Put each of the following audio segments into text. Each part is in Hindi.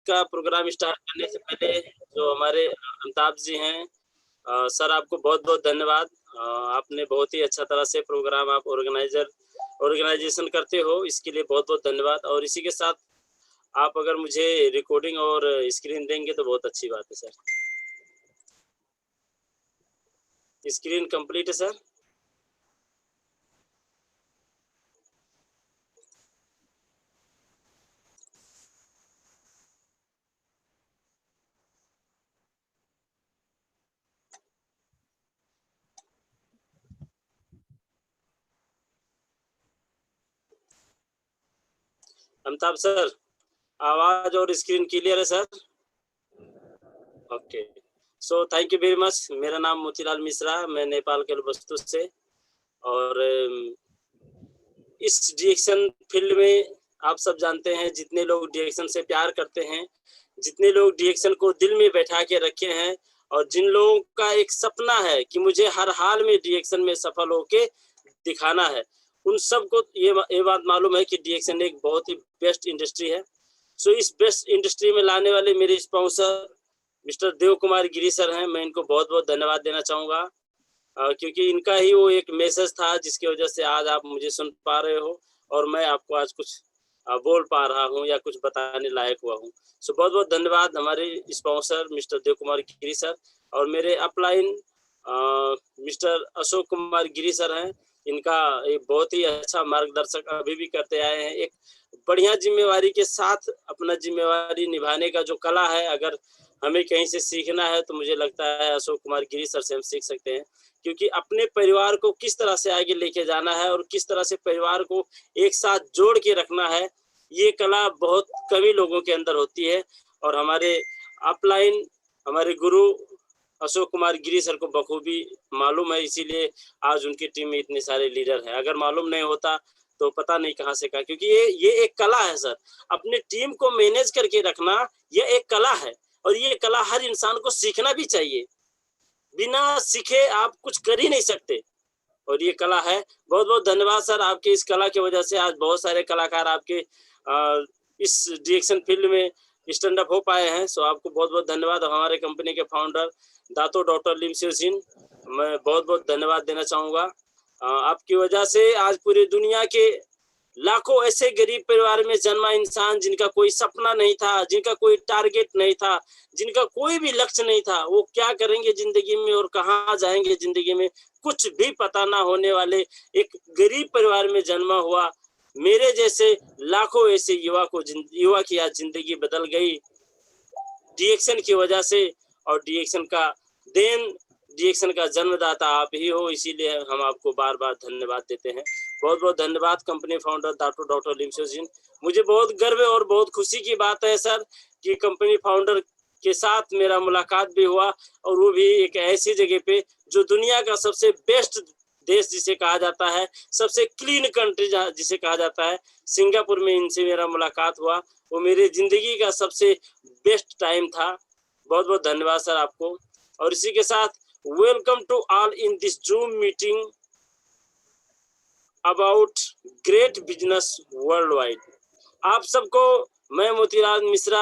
का प्रोग्राम स्टार्ट करने से पहले जो हमारे अमिताभ जी हैं, सर आपको बहुत-बहुत धन्यवाद। आपने बहुत ही अच्छा तरह से प्रोग्राम आप ऑर्गेनाइज़ेशन करते हो, इसके लिए बहुत-बहुत धन्यवाद। और इसी के साथ आप अगर मुझे रिकॉर्डिंग और स्क्रीन देंगे तो बहुत अच्छी बात है सर। स्क्रीन कंप्लीट है सर? अमिताभ सर, आवाज़ और स्क्रीन क्लियर है sir? Okay. So thank you very much. मेरा नाम मोतीलाल मिश्रा, मैं नेपाल के बस्तु से। और इस डायरेक्शन फील्ड में आप सब जानते हैं, जितने लोग डायरेक्शन से प्यार करते हैं, जितने लोग डायरेक्शन को दिल में बैठा के रखे हैं, और जिन लोगों का एक सपना है कि मुझे हर हाल में डायरेक्शन में सफल होके दिखाना है, उन सबको ये बात मालूम है कि डायरेक्शन एक बहुत ही बेस्ट इंडस्ट्री है। सो इस बेस्ट इंडस्ट्री में लाने वाले मेरे sponsor mister Dev Kumar Giri sir हैं। मैं इनको बहुत-बहुत धन्यवाद देना चाहूँगा, क्योंकि इनका ही वो एक मैसेज था जिसकी वजह से आज आप मुझे सुन पा रहे हो और मैं आपको आज कुछ बोल पा रहा हूँ या कुछ बताने लायक हुआ हूँ। सो बहुत-बहुत धन्यवाद हमारे sponsor mister Dev Kumar Giri sir, और मेरे upline mister Ashok Kumar Giri sir हैं। इनका एक बहुत ही अच्छा मार्गदर्शक अभी भी करते आए हैं। एक बढ़िया ज़िम्मेवारी के साथ अपना ज़िम्मेवारी निभाने का जो कला है, अगर हमें कहीं से सीखना है तो मुझे लगता है अशोक कुमार गिरी सर से हम सीख सकते हैं। क्योंकि अपने परिवार को किस तरह से आगे लेके जाना है और किस तरह से परिवार को एक साथ जोड़ के रखना है, ये कला बहुत कम ही लोगों के अंदर होती है। और हमारे अपलाइन हमारे गुरु अशोक कुमार गिरी सर को बखूबी मालूम है, इसीलिए आज उनकी टीम में इतने सारे लीडर हैं। अगर मालूम नहीं होता तो पता नहीं कहाँ से कहाँ, क्योंकि ये एक कला है सर। अपने टीम को मैनेज करके रखना ये एक कला है, और ये कला हर इंसान को सीखना भी चाहिए। बिना सीखे आप कुछ कर ही नहीं सकते, और ये कला है। बहुत-बहुत धन्यवाद सर, आपके इस कला की वजह से आज बहुत सारे कलाकार आपके इस डायरेक्शन फील्ड में स्टैंड अप हो पाए हैं। सो आपको बहुत-बहुत धन्यवाद। हमारे कंपनी के फाउंडर दातो डॉक्टर लिमसिर सिंह, मैं बहुत-बहुत धन्यवाद देना चाहूँगा। आपकी वजह से आज पूरी दुनिया के लाखों ऐसे गरीब परिवार में जन्मा इंसान जिनका कोई सपना नहीं था, जिनका कोई टारगेट नहीं था, जिनका कोई भी लक्ष्य नहीं था, वो क्या करेंगे ज़िंदगी में और कहाँ जाएँगे ज़िंदगी में, कुछ भी पता ना होने वाले एक गरीब परिवार में जन्मा हुआ मेरे जैसे लाखों ऐसे युवा की आज ज़िंदगी बदल गई डायरेक्शन की वजह से। और डायरेक्शन का डायरेक्शन का जन्मदाता आप ही हो, इसीलिए हम आपको बार-बार धन्यवाद देते हैं। बहुत-बहुत धन्यवाद कंपनी फाउंडर दातो डॉक्टर लिमसिर सिंह। मुझे बहुत गर्व और बहुत खुशी की बात है सर कि कंपनी फाउंडर के साथ मेरा मुलाकात भी हुआ, और वो भी एक ऐसी जगह पे जो दुनिया का सबसे बेस्ट देश जिसे कहा जाता है, सबसे क्लीन कंट्री जिसे कहा जाता है, सिंगापुर में इनसे मेरा मुलाकात हुआ। वो मेरी ज़िंदगी का सबसे बेस्ट टाइम था। बहुत-बहुत धन्यवाद सर आपको। और इसी के साथ welcome to all in this Zoom meeting about great business world wide. आप सबको मैं मोतीलाल मिश्रा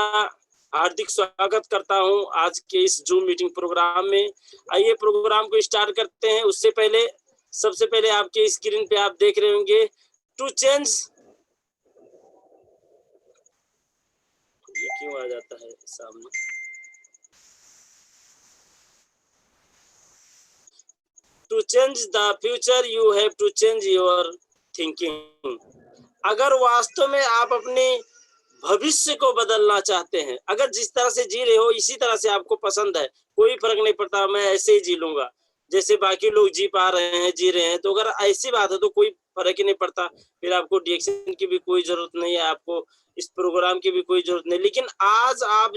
हार्दिक स्वागत करता हूं आज के इस जूम मीटिंग प्रोग्राम में। आइए प्रोग्राम को स्टार्ट करते हैं। उससे पहले सबसे पहले आपके स्क्रीन पे आप देख रहे होंगे टू चेंज, ये क्यों आ जाता है सामने, to change the future you have to change your thinking. अगर वास्तव में आप अपने भविष्य को बदलना चाहते हैं, अगर जिस तरह से जी रहे हो इसी तरह से आपको पसंद है, कोई फर्क नहीं पड़ता मैं ऐसे ही जी लूंगा जैसे बाकी लोग जी पा रहे हैं, जी रहे हैं, तो अगर ऐसी बात है तो कोई फर्क ही नहीं पड़ता। फिर आपको डायरेक्शन की भी कोई जरूरत नहीं है, आपको इस प्रोग्राम की भी कोई जरूरत नहीं। लेकिन आज आप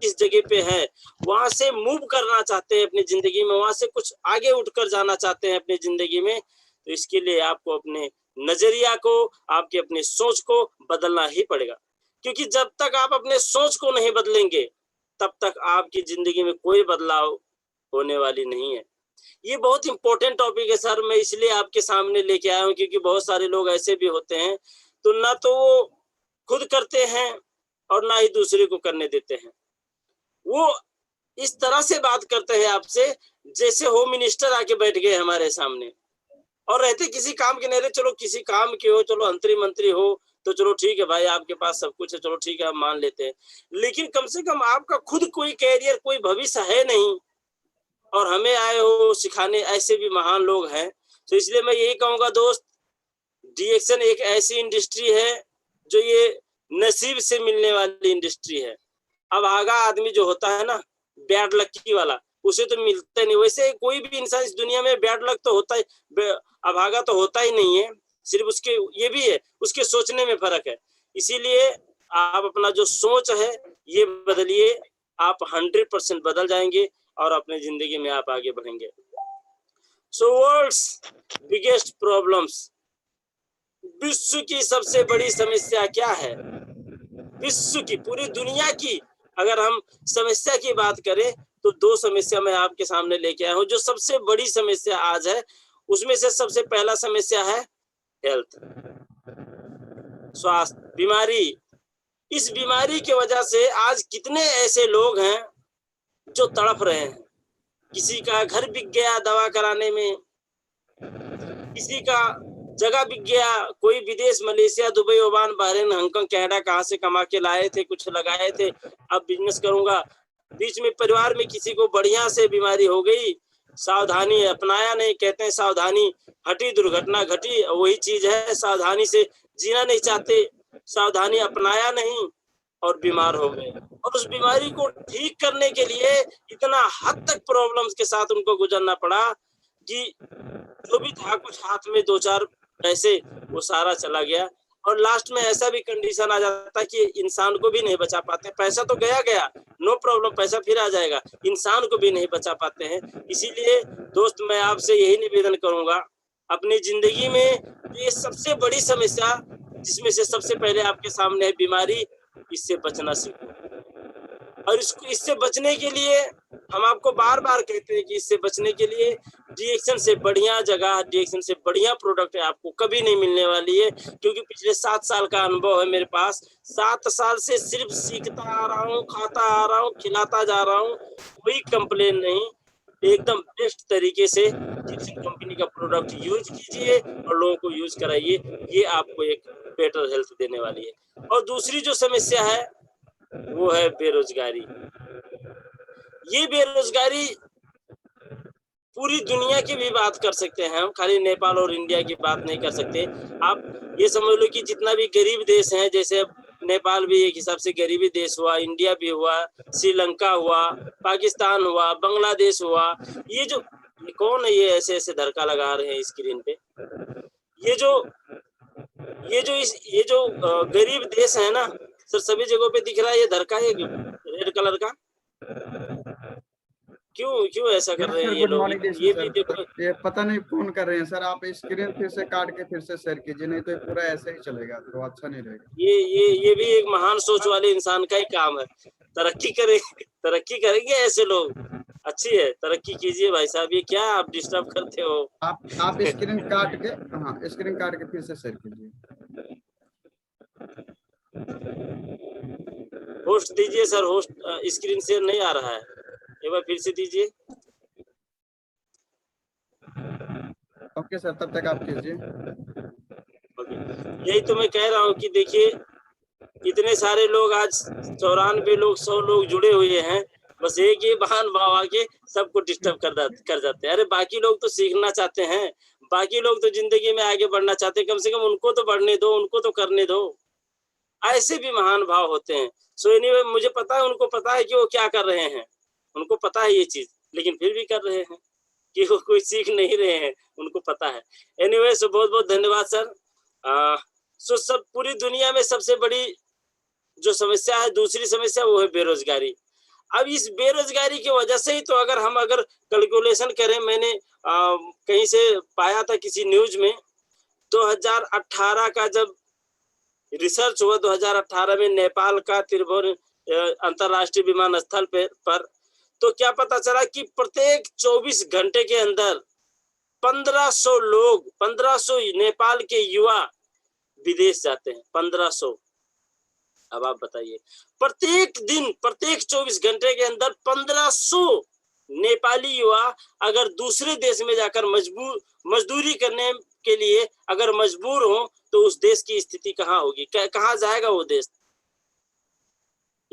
जिस जगह पे हैं वहां से मूव करना चाहते हैं अपनी जिंदगी में, वहां से कुछ आगे उठकर जाना चाहते हैं अपनी जिंदगी में, तो इसके लिए आपको अपने नजरिया को, आपके अपने सोच को बदलना ही पड़ेगा। क्योंकि जब तक आप अपने सोच को नहीं बदलेंगे तब तक आपकी जिंदगी में कोई बदलाव होने वाली नहीं है। ये बहुत इंपॉर्टेंट टॉपिक है सर, मैं इसलिए आपके सामने लेके आया हूँ क्योंकि बहुत सारे लोग ऐसे भी होते हैं तो ना तो वो खुद करते हैं और ना ही दूसरे को करने देते हैं। वो इस तरह से बात करते हैं आपसे जैसे होम मिनिस्टर आके बैठ गए हमारे सामने, और रहते किसी काम के नहीं रहे। चलो किसी काम के हो, चलो मंत्री हो, तो चलो ठीक है भाई, आपके पास सब कुछ है, चलो ठीक है, हम मान लेते हैं। लेकिन कम से कम आपका खुद कोई कैरियर, कोई भविष्य है नहीं, और हमें आए हो सिखाने। ऐसे भी महान लोग हैं। तो इसलिए मैं यही कहूंगा दोस्त, डीएक्शन एक ऐसी इंडस्ट्री है जो ये नसीब से मिलने वाली इंडस्ट्री है। अभागा आदमी जो होता है ना, बैड लकी वाला, उसे तो मिलता ही नहीं। वैसे कोई भी इंसान इस दुनिया में बैड लक तो होता ही, अभागा तो होता ही नहीं है। सिर्फ उसके ये भी है, उसके सोचने में फर्क है। इसीलिए आप अपना जो सोच है ये बदलिए, आप 100% बदल जाएंगे और अपने जिंदगी में आप आगे बढ़ेंगे। सो वर्ल्ड्स बिगेस्ट प्रॉब्लम्स, विश्व की सबसे बड़ी समस्या क्या है? विश्व की, पूरी दुनिया की अगर हम समस्या की बात करें तो दो समस्या मैं आपके सामने लेके आया हूँ। जो सबसे बड़ी समस्या आज है, उसमें से सबसे पहला समस्या है हेल्थ, स्वास्थ्य, बीमारी। इस बीमारी की वजह से आज कितने ऐसे लोग हैं जो तड़प रहे हैं। किसी का घर बिक गया दवा कराने में, किसी का जगह बिक गया, कोई विदेश Malaysia Dubai Oman Bahrain Hong Kong Canada कहाँ से कमा के लाए थे, कुछ लगाए थे, अब बिजनेस करूंगा। बीच में परिवार में किसी को बढ़िया से बीमारी हो गई, सावधानी अपनाया नहीं। कहते हैं सावधानी हटी दुर्घटना घटी, वही चीज है, सावधानी से जीना नहीं चाहते, सावधानी अपनाया नहीं और बीमार हो गए। और उस बीमारी को ठीक करने के लिए इतना हद तक प्रॉब्लम्स के साथ उनको गुजरना पड़ा कि जो भी था कुछ हाथ में 2-4 पैसे, वो सारा चला गया। और लास्ट में ऐसा भी कंडीशन आ जाता है कि इंसान को भी नहीं बचा पाते। पैसा तो गया, नो प्रॉब्लम, पैसा फिर आ जाएगा, इंसान को भी नहीं बचा पाते हैं। इसीलिए दोस्त मैं आपसे यही निवेदन करूंगा, अपनी जिंदगी में ये सबसे बड़ी समस्या, जिसमें से सबसे पहले आपके सामने है बीमारी, इससे बचना सीखो। और इससे बचने के लिए हम आपको बार बार कहते हैं कि इससे बचने के लिए डीएक्शन से बढ़िया जगह, डीएक्शन से बढ़िया प्रोडक्ट है आपको कभी नहीं मिलने वाली है। क्योंकि पिछले 7 साल का अनुभव है मेरे पास, 7 साल से सिर्फ सीखता आ रहा हूँ, खाता आ रहा हूँ, खिलाता जा रहा हूँ, कोई कंप्लेन नहीं। एकदम बेस्ट तरीके से डीएक्शन कंपनी का प्रोडक्ट यूज कीजिए और लोगों को यूज कराइए, ये आपको एक बेटर हेल्थ देने वाली है। और दूसरी जो समस्या है वो है बेरोजगारी। ये बेरोजगारी पूरी दुनिया की भी बात कर सकते हैं हम, खाली नेपाल और इंडिया की बात नहीं कर सकते। आप ये समझ लो कि जितना भी गरीब देश है, जैसे नेपाल भी एक हिसाब से गरीबी देश हुआ, इंडिया भी हुआ, श्रीलंका हुआ, पाकिस्तान हुआ, बांग्लादेश हुआ। ये कौन है ये ऐसे ऐसे धक्का लगा रहे हैं स्क्रीन पे? ये जो गरीब देश है ना सर, सभी जगहों पे दिख रहा है ये धक्का, है रेड कलर का। क्यों ऐसा कर रहे हैं ये गुड लोग? मॉर्निंग ये भी देखो, ये पता नहीं कौन कर रहे हैं सर। आप स्क्रीन फिर से काट के फिर से शेयर कीजिए, नहीं तो पूरा ऐसे ही चलेगा तो अच्छा नहीं रहेगा। ये भी एक महान सोच वाले इंसान का ही काम है। तरक्की करेंगे ऐसे लोग। अच्छी है, तरक्की कीजिए भाई साहब। ये क्या आप डिस्टर्ब करते हो? आप स्क्रीन काट के, हाँ स्क्रीन काट के फिर से शेयर कीजिए। होस्ट दीजिए सर, होस्ट स्क्रीन शेयर नहीं आ रहा है, एक बार फिर से दीजिए। ओके सर, तब तक आप कीजिए। यही तो मैं कह रहा हूँ कि देखिए इतने सारे लोग आज 94 लोग 100 लोग जुड़े हुए हैं, बस एक ही बहान भाव आके सबको डिस्टर्ब कर जाते हैं। अरे बाकी लोग तो सीखना चाहते हैं, बाकी लोग तो जिंदगी में आगे बढ़ना चाहते हैं, कम से कम उनको तो बढ़ने दो, उनको तो करने दो। ऐसे भी महान भाव होते हैं। सो एनीवे, मुझे पता है, उनको पता है कि वो क्या कर रहे हैं, उनको पता है ये चीज, लेकिन फिर भी कर रहे हैं कि वो कोई सीख नहीं रहे हैं, उनको पता है। एनीवे, सो बहुत बहुत धन्यवाद सर। सो सब पूरी दुनिया में सबसे बड़ी जो समस्या है, दूसरी समस्या, वो है बेरोजगारी। अब इस बेरोजगारी की वजह से ही तो अगर कैलकुलेशन करें, मैंने कहीं से पाया था किसी न्यूज में, 2018 का जब रिसर्च हुआ, 2018 में नेपाल का त्रिभुवन अंतरराष्ट्रीय विमानस्थल पर तो क्या पता चला कि प्रत्येक 24 घंटे के अंदर 1500 नेपाल के युवा विदेश जाते हैं। 1500 अब आप बताइए, प्रत्येक दिन, प्रत्येक 24 घंटे के अंदर 1500 नेपाली युवा अगर दूसरे देश में जाकर मजदूरी करने के लिए अगर मजबूर हो, तो उस देश की स्थिति कहाँ होगी, कहाँ जाएगा वो देश।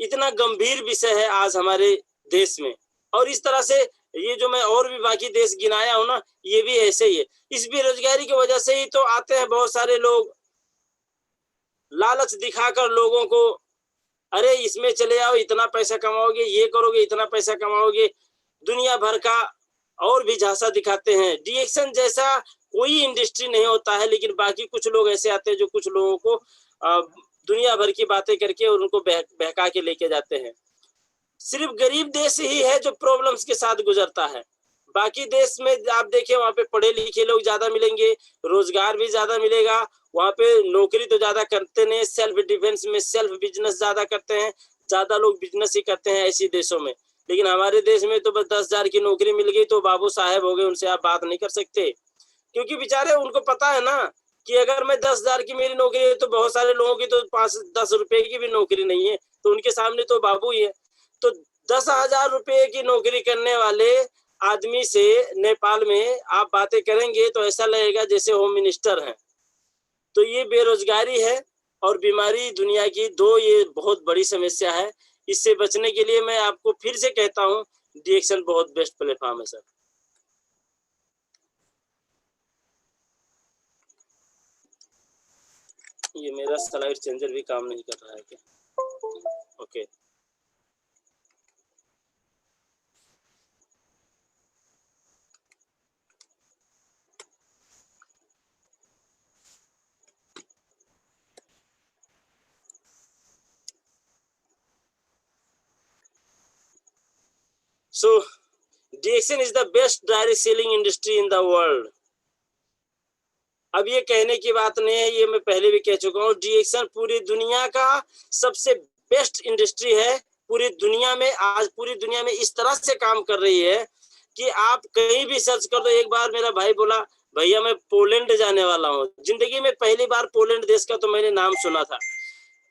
इतना गंभीर विषय है आज हमारे देश में। और इस तरह से ये जो मैं और भी बाकी देश गिनाया हूं ना, ये भी ऐसे ही है। इस बेरोजगारी की वजह से ही तो आते हैं बहुत सारे लोग, लालच दिखाकर लोगों को, अरे इसमें चले आओ, इतना पैसा कमाओगे, ये करोगे, इतना पैसा कमाओगे, दुनिया भर का और भी झांसा दिखाते हैं। डीएक्शन जैसा कोई इंडस्ट्री नहीं होता है, लेकिन बाकी कुछ लोग ऐसे आते हैं जो कुछ लोगों को दुनिया भर की बातें करके और उनको बहका के लेके जाते हैं। सिर्फ गरीब देश ही है जो प्रॉब्लम्स के साथ गुजरता है। बाकी देश में आप देखिए, वहाँ पे पढ़े लिखे लोग ज्यादा मिलेंगे, रोजगार भी ज्यादा मिलेगा, वहाँ पे नौकरी तो ज्यादा करते नहीं, सेल्फ डिफेंस में सेल्फ बिजनेस ज्यादा करते हैं, ज्यादा लोग बिजनेस ही करते हैं ऐसी देशों में। लेकिन हमारे देश में तो बस 10,000 की नौकरी मिल गई तो बाबू साहेब हो गए, उनसे आप बात नहीं कर सकते, क्योंकि बेचारे उनको पता है ना कि अगर मैं 10,000 की मेरी नौकरी है तो बहुत सारे लोगों की तो 5-10 रुपए की भी नौकरी नहीं है, तो उनके सामने तो बाबू ही है। तो 10,000 रुपए की नौकरी करने वाले आदमी से नेपाल में आप बातें करेंगे तो ऐसा लगेगा जैसे होम मिनिस्टर हैं। तो ये बेरोजगारी है और बीमारी दुनिया की दो ये बहुत बड़ी समस्या है। इससे बचने के लिए मैं आपको फिर से कहता हूँ, डीएक्शन बहुत बेस्ट प्लेटफॉर्म है सर। ये मेरा स्लाइड चेंजर भी काम नहीं कर रहा है क्या? Okay. So, DXN is the best direct selling industry in the world. अब ये कहने की बात नहीं है, ये मैं पहले भी कह चुका हूँ, डीएक्शन पूरी दुनिया का सबसे बेस्ट इंडस्ट्री है पूरी दुनिया में। आज पूरी दुनिया में इस तरह से काम कर रही है कि आप कहीं भी सर्च कर दो। एक बार मेरा भाई बोला, भैया मैं पोलैंड जाने वाला हूँ, जिंदगी में पहली बार पोलैंड देश का तो मैंने नाम सुना था,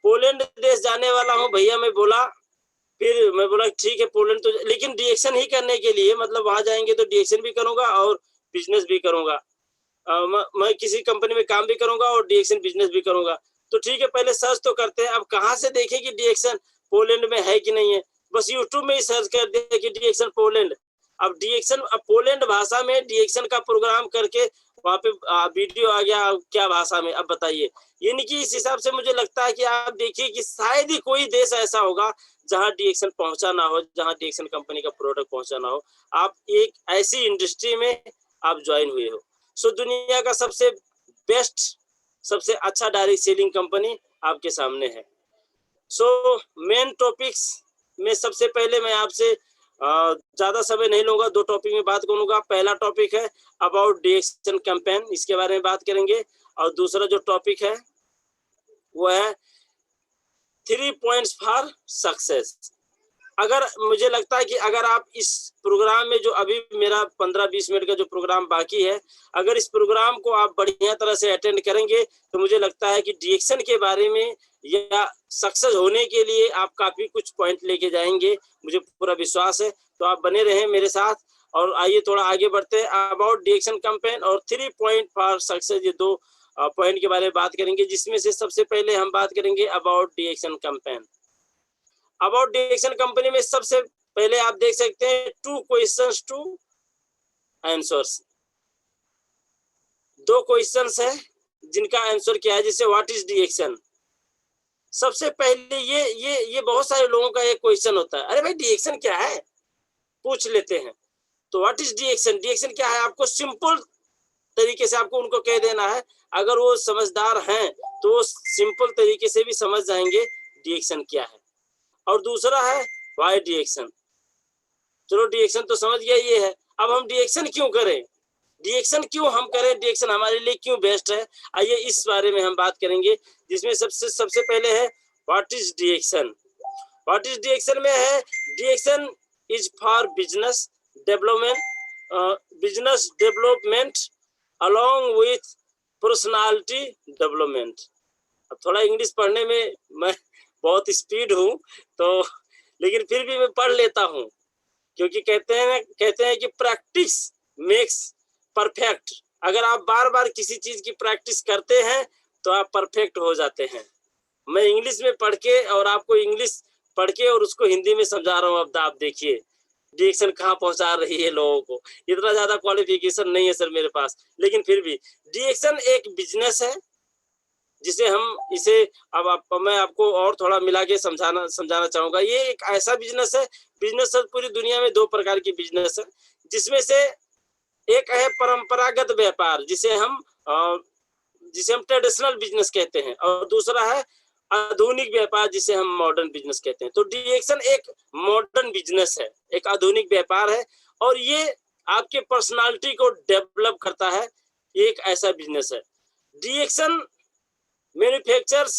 पोलैंड देश जाने वाला हूँ भैया मैं बोला। फिर मैं बोला ठीक है पोलैंड तो, लेकिन डीएक्शन ही करने के लिए, मतलब वहां जाएंगे तो डीएक्शन भी करूंगा और बिजनेस भी करूंगा, मैं किसी कंपनी में काम भी करूंगा और डीएक्शन बिजनेस भी करूंगा। तो ठीक है, पहले सर्च तो करते हैं। अब कहाँ से देखें कि डीएक्शन पोलैंड में है कि नहीं है? बस यूट्यूब में ही सर्च कर दिया कि डीएक्शन पोलैंड। अब डीएक्शन, अब पोलैंड भाषा में डीएक्शन का प्रोग्राम करके वहां पे वीडियो आ गया, क्या भाषा में, अब बताइए। यानी कि इस हिसाब से मुझे लगता है कि आप देखिए कि शायद ही कोई देश ऐसा होगा जहां डीएक्शन पहुंचा ना हो, जहां डीएक्शन कंपनी का प्रोडक्ट पहुंचा ना हो। आप एक ऐसी इंडस्ट्री में आप ज्वाइन हुए हो। सो दुनिया का सबसे बेस्ट, सबसे अच्छा डायरेक्ट सेलिंग कंपनी आपके सामने है। सो मेन टॉपिक्स में सबसे पहले मैं आपसे ज्यादा समय नहीं लूंगा, 2 टॉपिक में बात करूंगा। पहला टॉपिक है अबाउट डीएक्शन कैंपेन, इसके बारे में बात करेंगे। और दूसरा जो टॉपिक है वो है 3 पॉइंट्स फॉर सक्सेस। अगर मुझे लगता है कि अगर आप इस प्रोग्राम में, जो अभी मेरा 15-20 मिनट का जो प्रोग्राम बाकी है, अगर इस प्रोग्राम को आप बढ़िया तरह से अटेंड करेंगे तो मुझे लगता है कि डीएक्शन के बारे में या सक्सेस होने के लिए आप काफी कुछ पॉइंट लेके जाएंगे, मुझे पूरा विश्वास है। तो आप बने रहें मेरे साथ और आइए थोड़ा आगे बढ़ते हैं। अबाउट डीएक्शन कैंपेन और 3 पॉइंट फॉर सक्सेस, ये 2 पॉइंट के बारे में बात करेंगे, जिसमें से सबसे पहले हम बात करेंगे अबाउट डीएक्शन कैंपेन। अबाउट डीएक्शन कंपनी में सबसे पहले आप देख सकते हैं 2 क्वेश्चंस 2 आंसर्स, 2 क्वेश्चंस है जिनका आंसर क्या है, जैसे व्हाट इज डीएक्शन। सबसे पहले ये बहुत सारे लोगों का एक क्वेश्चन होता है, अरे भाई डीएक्शन क्या है, पूछ लेते हैं। तो व्हाट इज डीएक्शन, डीएक्शन क्या है, आपको सिंपल तरीके से आपको उनको कह देना है। अगर वो समझदार हैं तो वो सिंपल तरीके से भी समझ जाएंगे डीएक्शन क्या है। और दूसरा है वाई डीएक्शन। चलो डीएक्शन तो समझ गया ये है, अब हम डीएक्शन क्यों करें, डीएक्शन क्यों हम करें, डीएक्शन हमारे लिए क्यों बेस्ट है, आइए इस बारे में हम बात करेंगे। जिसमें सबसे पहले है what is Deaction. What is Deaction में है, Deaction is for business development along with personality development. अब थोड़ा इंग्लिश पढ़ने में मैं बहुत स्पीड हूँ, तो लेकिन फिर भी मैं पढ़ लेता हूँ, क्योंकि कहते हैं कि प्रैक्टिस मेक्स परफेक्ट। अगर आप बार-बार किसी चीज़ की प्रैक्टिस करते हैं, तो आप परफेक्ट हो जाते हैं। मैं इंग्लिश में पढ़ के और आपको इंग्लिश पढ़ के और उसको हिंदी में समझा रहा हूँ, अब आप देखिए डिक्शन कहाँ पहुँचा रही है लोगों को। इतना ज़्यादा क्वालिफ़िकेशन नहीं है सर मेरे पास, लेकिन फिर भी डिक्शन एक बिज़नेस है, जिसे हम इसे मैं आपको और थोड़ा मिला के समझाना चाहूँगा। ये एक ऐसा बिज़नेस है, बिज़नेस सर पूरी दुनिया में 2 प्रकार की बिज़नेस है, जिसमें से एक है परंपरागत व्यापार, जिसे हम ट्रेडिशनल बिज़नेस कहते हैं, और दूसरा है आधुनिक व्यापार, जिसे हम मॉडर्न बिज़नेस कहते हैं। तो डिएक्शन एक मॉडर्न बिज़नेस है, एक आधुनिक व्यापार है, और ये आपके पर्सनालिटी को डेवलप करता है। ये एक ऐसा बिज़नेस है। Deaction manufactures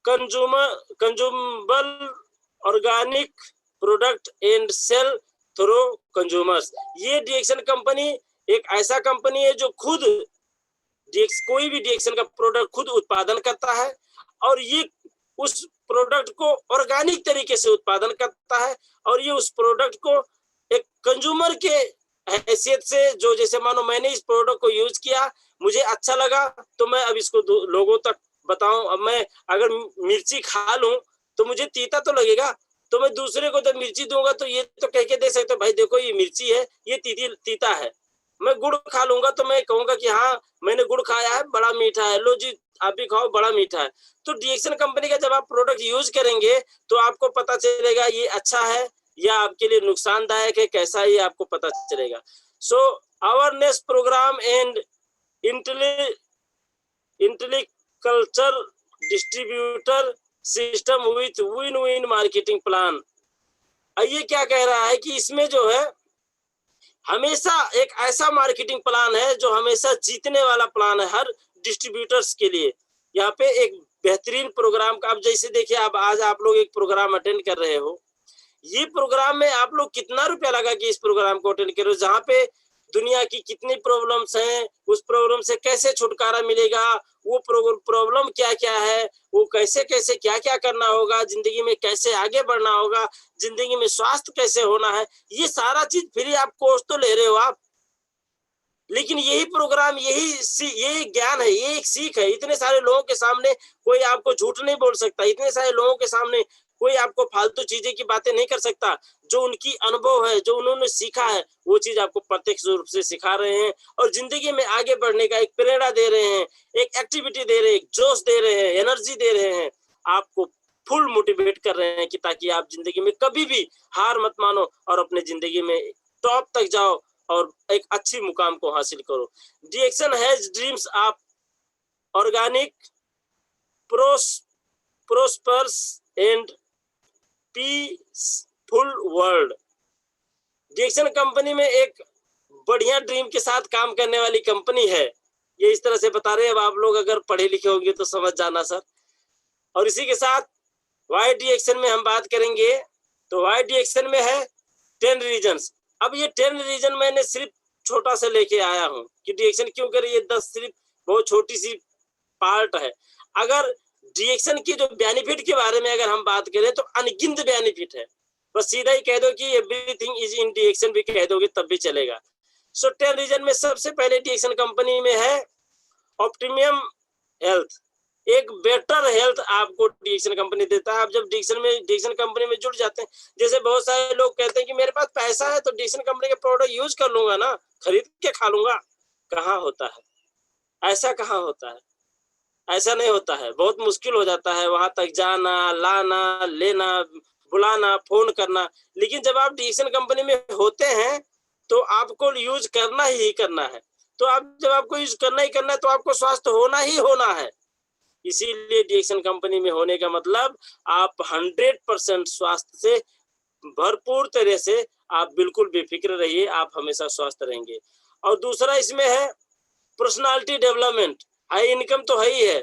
consumable organic product and sell through consumers. ये डिएक्शन कंपनी एक ऐसा कंपनी है जो खुद कोई भी डिएक्शन का प्रोडक्ट खुद उत्पादन करता है, और ये उस प्रोडक्ट को ऑर्गेनिक तरीके से उत्पादन करता है, और ये उस प्रोडक्ट को एक कंज्यूमर के हैसियत से, जो जैसे मानो मैंने इस प्रोडक्ट को यूज किया, मुझे अच्छा लगा, तो मैं अब इसको लोगों तक बताऊं। अब मैं अगर मिर्ची खा लूं तो मुझे तीता तो लगेगा, तो मैं दूसरे को जब मिर्ची दूंगा तो ये तो कह के दे सकते भाई देखो ये मिर्ची है, ये तीता है। मैं गुड़ खा लूंगा तो मैं कहूंगा कि हाँ मैंने गुड़ खाया है, बड़ा मीठा है, लो जी आप भी खाओ, बड़ा मीठा है। तो डिएक्शन कंपनी का जब आप प्रोडक्ट यूज करेंगे तो आपको पता चलेगा ये अच्छा है या आपके लिए नुकसानदायक है, कैसा है ये आपको पता चलेगा। So awareness programme and intellectual distributor system with win win marketing plan. ये क्या कह रहा है कि इसमें जो है हमेशा एक ऐसा मार्केटिंग प्लान है जो हमेशा जीतने वाला प्लान है हर डिस्ट्रीब्यूटर्स के लिए। यहाँ पे एक बेहतरीन प्रोग्राम का, अब जैसे देखिए आप आज आप लोग एक प्रोग्राम अटेंड कर रहे हो, ये प्रोग्राम में आप लोग कितना रुपया लगा कि इस प्रोग्राम को अटेंड कर रहे हो, जहाँ पे दुनिया की कितनी प्रॉब्लम्स हैं, उस प्रॉब्लम से कैसे छुटकारा मिलेगा, वो प्रॉब्लम क्या क्या है, वो कैसे कैसे क्या क्या करना होगा, जिंदगी में कैसे आगे बढ़ना होगा, जिंदगी में स्वास्थ्य कैसे होना है, ये सारा चीज फ्री आप कोर्स तो ले रहे हो आप, लेकिन यही प्रोग्राम यही ज्ञान है, ये एक सीख है। इतने सारे लोगों के सामने कोई आपको झूठ नहीं बोल सकता, इतने सारे लोगों के सामने कोई आपको फालतू चीजें की बातें नहीं कर सकता। जो उनकी अनुभव है, जो उन्होंने सीखा है, वो चीज आपको प्रत्यक्ष रूप से सिखा रहे हैं, और जिंदगी में आगे बढ़ने का एक प्रेरणा दे रहे हैं, एक एक्टिविटी दे रहे हैं, एक जोश दे रहे हैं, एनर्जी दे रहे हैं, आपको फुल मोटिवेट कर रहे हैं कि ताकि आप जिंदगी में कभी भी हार मत मानो और अपने जिंदगी में टॉप तक जाओ और एक अच्छी मुकाम को हासिल करो। Deaction has dreams of organic prosperous and peaceful world. Deaction company में एक बढ़िया ड्रीम के साथ काम करने वाली कंपनी है, ये इस तरह से बता रहे हैं। अब आप लोग अगर पढ़े लिखे होंगे तो समझ जाना सर। और इसी के साथ वाई डिएक्शन में हम बात करेंगे, तो वाई डिएक्शन में है 10 रीजन्स। अब ये 10 रीजन मैंने सिर्फ छोटा सा लेके आया हूँ कि डिएक्शन क्यों करें, ये 10 सिर्फ बहुत छोटी सी पार्ट है। अगर डिएक्शन की जो बेनिफिट के बारे में अगर हम बात करें तो अनगिनत बेनिफिट है, बस सीधा ही कह दो कि एवरीथिंग इज इन डिएक्शन भी कह दोगे तब भी चलेगा। सो 10 रीजन में सबसे पहले डिएक्शन कंपनी में है ऑप्टिमम हेल्थ, एक बेटर हेल्थ आपको डिएक्शन कंपनी देता है। आप जब डिएक्शन कंपनी में जुड़ जाते हैं, जैसे बहुत सारे लोग कहते हैं कि मेरे पास पैसा है तो डिएक्शन कंपनी के प्रोडक्ट यूज कर लूंगा ना, खरीद के खा लूंगा। कहाँ होता है ऐसा, कहाँ होता है ऐसा, नहीं होता है। बहुत मुश्किल हो जाता है वहां तक जाना, लाना, लेना, बुलाना, फोन करना। लेकिन जब आप डिएक्शन कंपनी में होते हैं तो आपको यूज करना ही करना है। तो आप जब आपको यूज करना ही करना है तो आपको स्वस्थ होना ही होना है। इसीलिए डिएक्शन कंपनी में होने का मतलब आप 100% स्वास्थ्य से भरपूर तरह से आप बिल्कुल बेफिक्र रहिए, आप हमेशा स्वस्थ रहेंगे। और दूसरा इसमें है पर्सनालिटी डेवलपमेंट। हाई इनकम तो है ही है,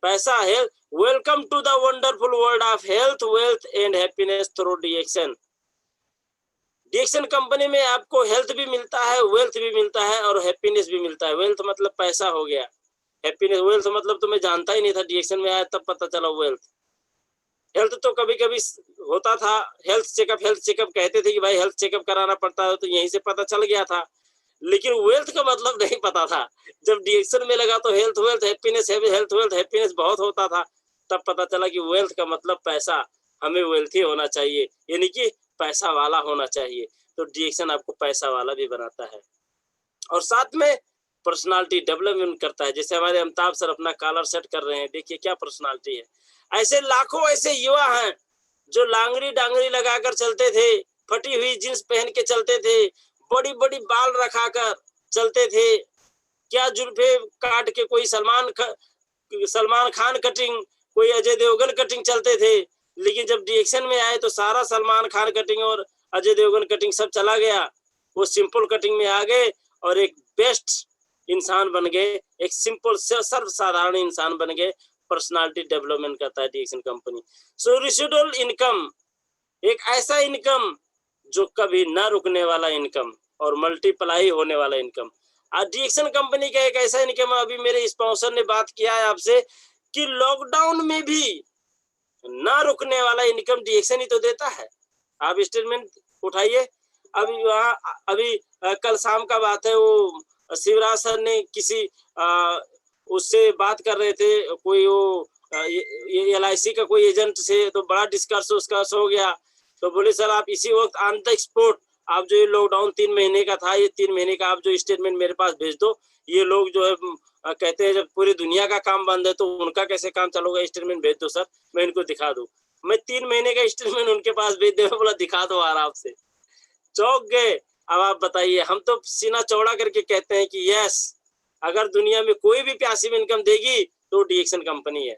पैसा है। Welcome to the wonderful world of health, wealth and happiness through Deaction. Deaction company में आपको हेल्थ भी मिलता है, वेल्थ भी मिलता है और हैप्पीनेस भी मिलता है। वेल्थ मतलब पैसा हो गया, हैप्पीनेस, वेल्थ मतलब तो मैं जानता ही नहीं था, डिएक्शन में आया तब पता चला वेल्थ। हेल्थ तो कभी कभी होता था, हेल्थ चेकअप कहते थे कि भाई हेल्थ चेकअप कराना पड़ता है, तो यहीं से पता चल गया था, लेकिन वेल्थ का मतलब नहीं पता था। जब डीएक्शन में लगा तो health wealth happiness, health wealth happiness बहुत होता था, तब पता चला कि वेल्थ का मतलब पैसा, हमें वेल्थी होना चाहिए, यानी कि पैसा वाला होना चाहिए। तो डीएक्शन आपको पैसा वाला भी बनाता है और साथ में पर्सनालिटी डेवलपमेंट करता है। जैसे हमारे अमिताभ सर अपना कॉलर सेट कर रहे हैं, देखिए क्या पर्सनालिटी है। ऐसे लाखों ऐसे युवा हैं जो लांगड़ी डांगरी लगाकर चलते थे, फटी हुई जींस पहन के चलते थे, बड़ी बड़ी बाल रखाकर चलते थे, क्या जुल्फे काट के, कोई सलमान खान कटिंग, कोई अजय देवगन कटिंग चलते थे, लेकिन जब डीएक्शन में आए तो सारा सलमान खान कटिंग और अजय देवगन कटिंग सब चला गया, वो सिंपल कटिंग में आ गए और एक बेस्ट इंसान बन गए, एक सिंपल सर्वसाधारण इंसान बन गए। पर्सनालिटी डेवलपमेंट करता है डीएक्शन कंपनी। सो रेसिडुअल इनकम, एक ऐसा इनकम जो कभी ना रुकने वाला इनकम और मल्टीप्लाई होने वाला इनकम। डीएक्शन कंपनी का एक ऐसा इनकम, अभी मेरे स्पॉन्सर ने बात किया है आपसे कि लॉकडाउन में भी ना रुकने वाला इनकम डीएक्शन ही तो देता है। आप स्टेटमेंट उठाइए। अभी कल शाम का बात है, वो शिवराज सर ने किसी उससे बात कर रहे थे, कोई वो LIC का कोई एजेंट से, तो बड़ा डिस्कस हो गया। तो बोले सर आप इसी वक्त ऑन द स्पॉट, आप जो ये लॉकडाउन 3 महीने का था, ये 3 महीने का आप जो स्टेटमेंट मेरे पास भेज दो। ये लोग जो है कहते हैं जब पूरी दुनिया का काम बंद है तो उनका कैसे काम चलोगा, स्टेटमेंट भेज दो सर, मैं इनको दिखा दूं। मैं 3 महीने का स्टेटमेंट उनके पास भेज दे, बोला दिखा दो आराम से। चौंक गए। अब आप बताइए, हम तो सीना चौड़ा करके कहते हैं कि यस, अगर दुनिया में कोई भी पैसिव इनकम देगी तो डीएक्शन कंपनी है,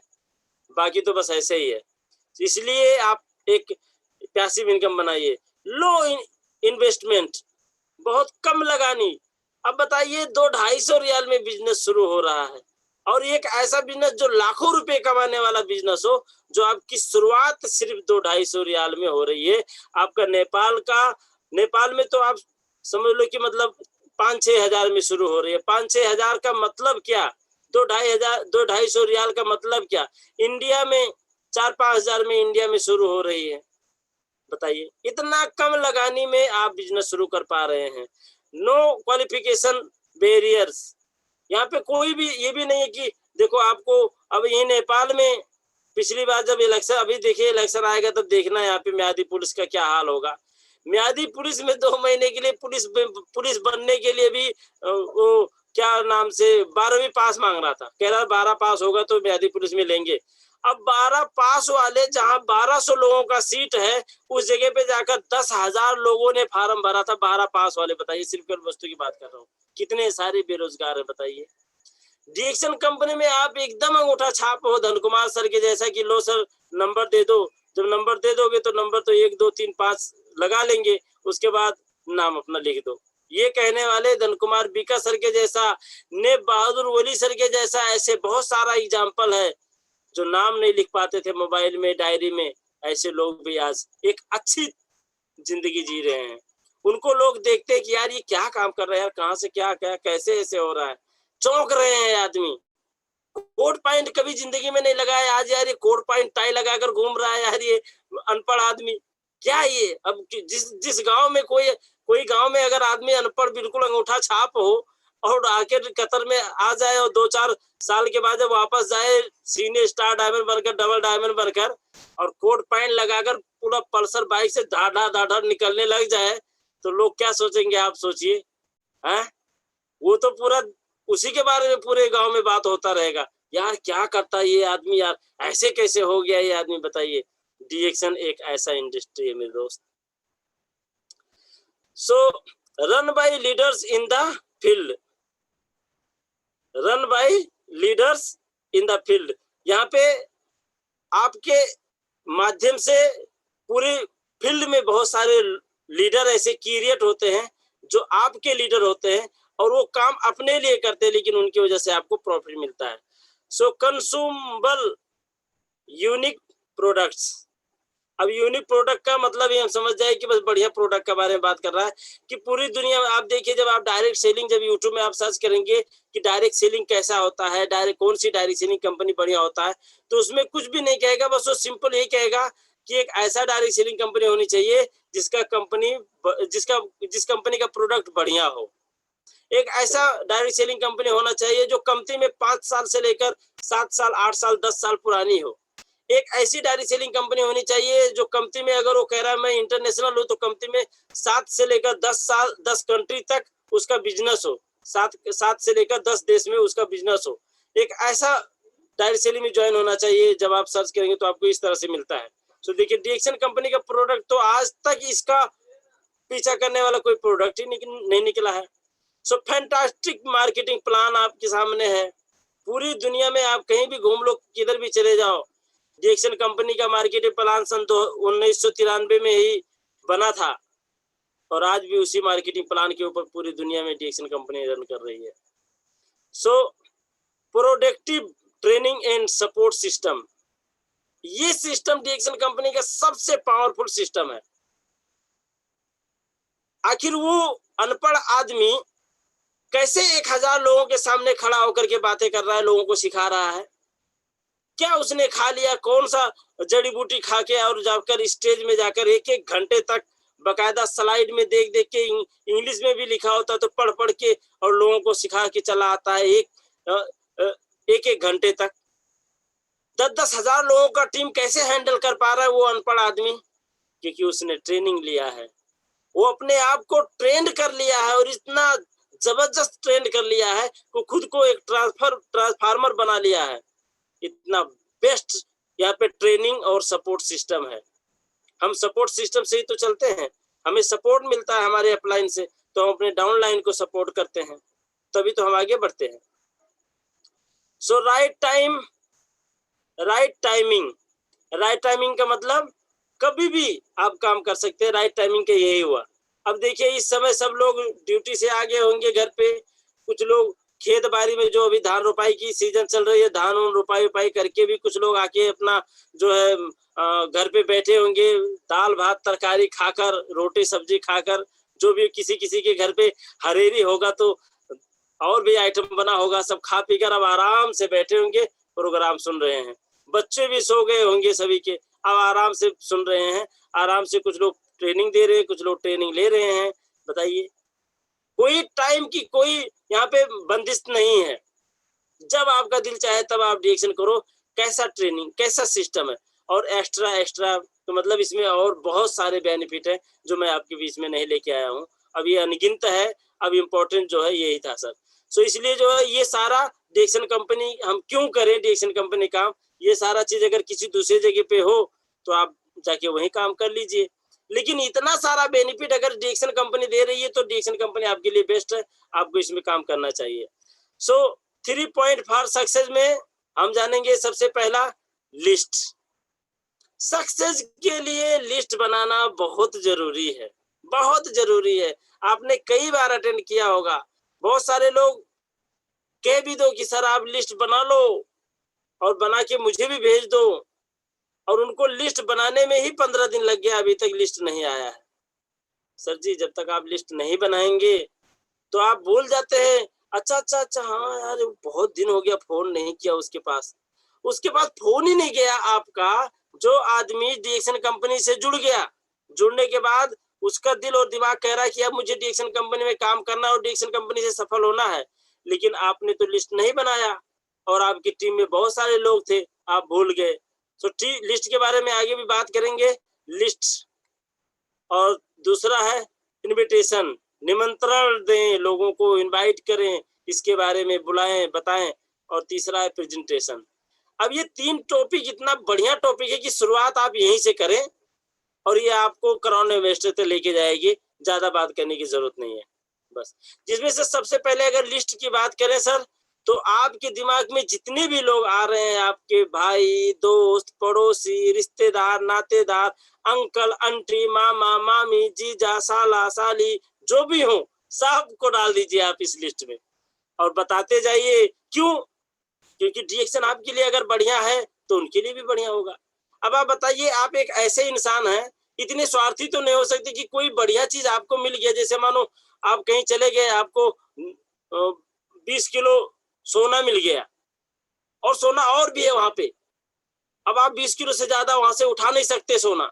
बाकी तो बस ऐसे ही है। इसलिए आप एक पैसिव इनकम बनाइए, लो इन्वेस्टमेंट, बहुत कम लगानी। अब बताइए 200-250 रियाल में बिजनेस शुरू हो रहा है, और एक ऐसा बिजनेस जो लाखों रुपए कमाने वाला बिजनेस हो, जो आपकी शुरुआत सिर्फ 200-250 रियाल में हो रही है। आपका नेपाल में तो आप समझ लो कि मतलब 5-6 हजार में शुरू हो रही है। 5-6 हजार का मतलब क्या, 2-250 रियाल का मतलब क्या, इंडिया में 4-5 हजार में इंडिया में शुरू हो रही है। बताइए, इतना कम लगानी में आप बिजनेस शुरू कर पा रहे हैं। नो क्वालिफिकेशन बैरियर्स, यहाँ पे कोई भी ये भी नहीं है कि देखो आपको, अब ये नेपाल में पिछली बार जब इलेक्शन, अभी देखिए इलेक्शन आएगा तब देखना यहाँ पे म्यादी पुलिस का क्या हाल होगा। म्यादी पुलिस में 2 महीने के लिए पुलिस बनने के लिए भी वो क्या नाम से 12वीं पास मांग रहा था, कह रहा 12 पास होगा तो म्यादी पुलिस में लेंगे। अब 12 पास वाले, जहां 1200 लोगों का सीट है, उस जगह पे जाकर 10,000 लोगों ने फार्म भरा था 12 पास वाले। बताइए, सिर्फ केवल वस्तु की बात कर रहा हूँ, कितने सारे बेरोजगार है बताइए। डीएक्शन कंपनी में आप एकदम अंगूठा छाप हो धन कुमार सर के जैसा कि लो सर नंबर दे दो। जब नंबर दे दोगे तो नंबर तो 1 2 3 5 लगा लेंगे, उसके बाद नाम अपना लिख दो। ये कहने वाले धन कुमार बीका सर के जैसा, ने बहादुर वली सर के जैसा, ऐसे बहुत सारा एग्जाम्पल है जो नाम नहीं लिख पाते थे मोबाइल में, डायरी में। ऐसे लोग भी आज एक अच्छी जिंदगी जी रहे हैं। उनको लोग देखते हैं कि यार ये क्या काम कर रहे हैं यार, कहाँ से क्या क्या कैसे ऐसे हो रहा है, चौंक रहे हैं आदमी। कोट पैंट कभी जिंदगी में नहीं लगाया, आज यार ये कोट पैंट टाई लगाकर घूम रहा है यार, ये अनपढ़ आदमी क्या ये। अब जिस गांव में कोई गांव में अगर आदमी अनपढ़ बिल्कुल अंगूठा छाप हो और आके कतर में आ जाए और 2-4 साल के बाद जब वापस जाए सीने स्टार डायमंड बनकर, डबल डायमंड बनकर, और कोट पैंट लगाकर पूरा पल्सर बाइक से धाड़ निकलने लग जाए, तो लोग क्या सोचेंगे आप सोचिए। है वो तो पूरा उसी के बारे में पूरे गांव में बात होता रहेगा, यार क्या करता है ये आदमी, यार ऐसे कैसे हो गया ये आदमी। बताइए, डीएक्शन एक ऐसा इंडस्ट्री है मेरे दोस्त। So run by leaders in the field, run by leaders in the field. यहाँ पे आपके माध्यम से पूरे फील्ड में बहुत सारे लीडर ऐसे क्रिएट होते हैं जो आपके लीडर होते हैं, और वो काम अपने लिए करते हैं, लेकिन उनकी वजह से आपको प्रॉफिट मिलता है। सो कंज्यूमेबल यूनिक प्रोडक्ट्स, अब यूनिक प्रोडक्ट का मतलब ये हम समझ जाए कि बस बढ़िया प्रोडक्ट के बारे में बात कर रहा है कि पूरी दुनिया में आप देखिए, जब आप डायरेक्ट सेलिंग, जब यूट्यूब में आप सर्च करेंगे कि डायरेक्ट सेलिंग कैसा होता है, डायरेक्ट कौन सी डायरेक्ट सेलिंग कंपनी बढ़िया होता है, तो उसमें कुछ भी नहीं कहेगा, बस वो सिंपल यही कहेगा कि एक ऐसा डायरेक्ट सेलिंग कंपनी होनी चाहिए जिस कंपनी का प्रोडक्ट बढ़िया हो। एक ऐसा डायरेक्ट सेलिंग कंपनी होना चाहिए जो कंपनी में 5 साल से लेकर 7 साल, 8 साल, 10 साल पुरानी हो। एक ऐसी डायरेक्ट सेलिंग कंपनी होनी चाहिए जो कंपनी में, अगर वो कह रहा है मैं इंटरनेशनल हूँ, तो कंपनी में 7 से लेकर 10 साल, 10 कंट्री तक उसका बिजनेस हो, 7 से लेकर 10 देश में उसका बिजनेस हो। एक ऐसा डायरेक्ट सेलिंग में ज्वाइन होना चाहिए। जब आप सर्च करेंगे तो आपको इस तरह से मिलता है। तो देखिए, डीएक्सन कंपनी का प्रोडक्ट तो आज तक इसका पीछा करने वाला कोई प्रोडक्ट ही नहीं निकला है। सो फैंटास्टिक मार्केटिंग प्लान आपके सामने है। पूरी दुनिया में आप कहीं भी घूम लो, किधर भी चले जाओ, डीएक्सन कंपनी का मार्केटिंग प्लान सन 1993 में ही बना था और आज भी उसी मार्केटिंग प्लान के ऊपर पूरी दुनिया में डीएक्सन कंपनी रन कर रही है। So productive training and support system, ये सिस्टम डीएक्सन कंपनी का सबसे पावरफुल सिस्टम है। आखिर वो अनपढ़ आदमी कैसे 1000 लोगों के सामने खड़ा होकर के बातें कर रहा है, लोगों को सिखा रहा है? क्या उसने खा लिया, कौन सा जड़ी बूटी खा के और जाकर स्टेज में जाकर 1-1 घंटे तक बकायदा स्लाइड में देख देख के, इंग्लिश में भी लिखा होता तो पढ़ पढ़ के और लोगों को सिखा के चला आता है 1-1 घंटे तक। 10-10 हजार लोगों का टीम कैसे हैंडल कर पा रहा है वो अनपढ़ आदमी? क्योंकि उसने ट्रेनिंग लिया है, वो अपने आप को ट्रेंड कर लिया है और इतना जबरदस्त ट्रेंड कर लिया है कि खुद को एक ट्रांसफार्मर बना लिया है। इतना बेस्ट यहाँ पे ट्रेनिंग और सपोर्ट सिस्टम है। हम सपोर्ट सिस्टम से ही तो चलते हैं, हमें सपोर्ट मिलता है हमारे अपलाइन से, तो हम अपने डाउनलाइन को सपोर्ट करते हैं, तभी तो हम आगे बढ़ते हैं। So right time, right timing, right timing का मतलब कभी भी आप काम कर सकते हैं। राइट टाइमिंग का यही हुआ। अब देखिए, इस समय सब लोग ड्यूटी से आगे होंगे घर पे, कुछ लोग खेत बाड़ी में, जो अभी धान रोपाई की सीजन चल रही है, धान रोपाई करके भी कुछ लोग आके अपना जो है घर पे बैठे होंगे, दाल भात तरकारी खाकर, रोटी सब्जी खाकर, जो भी किसी किसी के घर पे हरेरी होगा तो और भी आइटम बना होगा, सब खा पी कर अब आराम से बैठे होंगे, प्रोग्राम सुन रहे हैं। बच्चे भी सो गए होंगे सभी के, अब आराम से सुन रहे हैं। आराम से कुछ लोग ट्रेनिंग दे रहे हैं, कुछ लोग ट्रेनिंग ले रहे हैं। बताइए, कोई टाइम की कोई यहाँ पे बंदिश नहीं है। जब आपका दिल चाहे तब आप डीएक्शन करो। कैसा ट्रेनिंग, कैसा सिस्टम है, और एक्स्ट्रा तो मतलब इसमें और बहुत सारे बेनिफिट है जो मैं आपके बीच में नहीं लेके आया हूँ। अब ये अनगिनत है, अब इम्पोर्टेंट जो है यही था सर। सो इसलिए जो है ये सारा डीएक्शन कंपनी, हम क्यों करें डीएक्शन कंपनी काम, ये सारा चीज अगर किसी दूसरे जगह पे हो तो आप जाके वही काम कर लीजिए। लेकिन इतना सारा बेनिफिट अगर डीएक्शन कंपनी दे रही है तो डीएक्शन कंपनी आपके लिए बेस्ट है, आपको इसमें काम करना चाहिए। सो 3 पॉइंट फॉर सक्सेस में हम जानेंगे। सबसे पहला, लिस्ट। सक्सेस के लिए लिस्ट बनाना बहुत जरूरी है, बहुत जरूरी है। आपने कई बार अटेंड किया होगा, बहुत सारे लोग कह भी दो कि सर आप लिस्ट बना लो और बना के मुझे भी भेज दो, और उनको लिस्ट बनाने में ही 15 दिन लग गया, अभी तक लिस्ट नहीं आया है। सर जी, जब तक आप लिस्ट नहीं बनाएंगे तो आप भूल जाते हैं। अच्छा, हाँ यार, बहुत दिन हो गया फोन नहीं किया उसके पास। उसके पास फोन ही नहीं गया आपका। जो आदमी डीएक्शन कंपनी से जुड़ गया, जुड़ने के बाद उसका दिल और दिमाग कह रहा है कि अब मुझे डीएक्शन कंपनी में काम करना और डीएक्शन कंपनी से सफल होना है, लेकिन आपने तो लिस्ट नहीं बनाया और आपकी टीम में बहुत सारे लोग थे, आप भूल गए। तो लिस्ट के बारे में आगे भी बात करेंगे, लिस्ट। और दूसरा है इनविटेशन, निमंत्रण दें, लोगों को इनवाइट करें, इसके बारे में बुलाएं, बताएं। और तीसरा है प्रेजेंटेशन। अब ये 3 टॉपिक इतना बढ़िया टॉपिक है कि शुरुआत आप यहीं से करें और ये आपको क्राउन इन्वेस्टर तक लेके जाएगी, ज्यादा बात करने की जरूरत नहीं है बस। जिसमें से सबसे पहले अगर लिस्ट की बात करें सर, तो आपके दिमाग में जितने भी लोग आ रहे हैं, आपके भाई, दोस्त, पड़ोसी, रिश्तेदार, नातेदार, अंकल, आंटी, मामा, मामी, जीजा, साला, साली, जो भी हो, सबको डाल दीजिए आप इस लिस्ट में और बताते जाइए। क्यों? क्योंकि डीएक्शन आपके लिए अगर बढ़िया है तो उनके लिए भी बढ़िया होगा। अब आप बताइए, आप एक ऐसे इंसान हैं, इतने स्वार्थी तो नहीं हो सकते कि कोई बढ़िया चीज आपको मिल गया, जैसे मानो आप कहीं चले गए, आपको 20 किलो सोना मिल गया और सोना और भी है वहां पे। अब आप 20 किलो से ज्यादा वहां से उठा नहीं सकते सोना।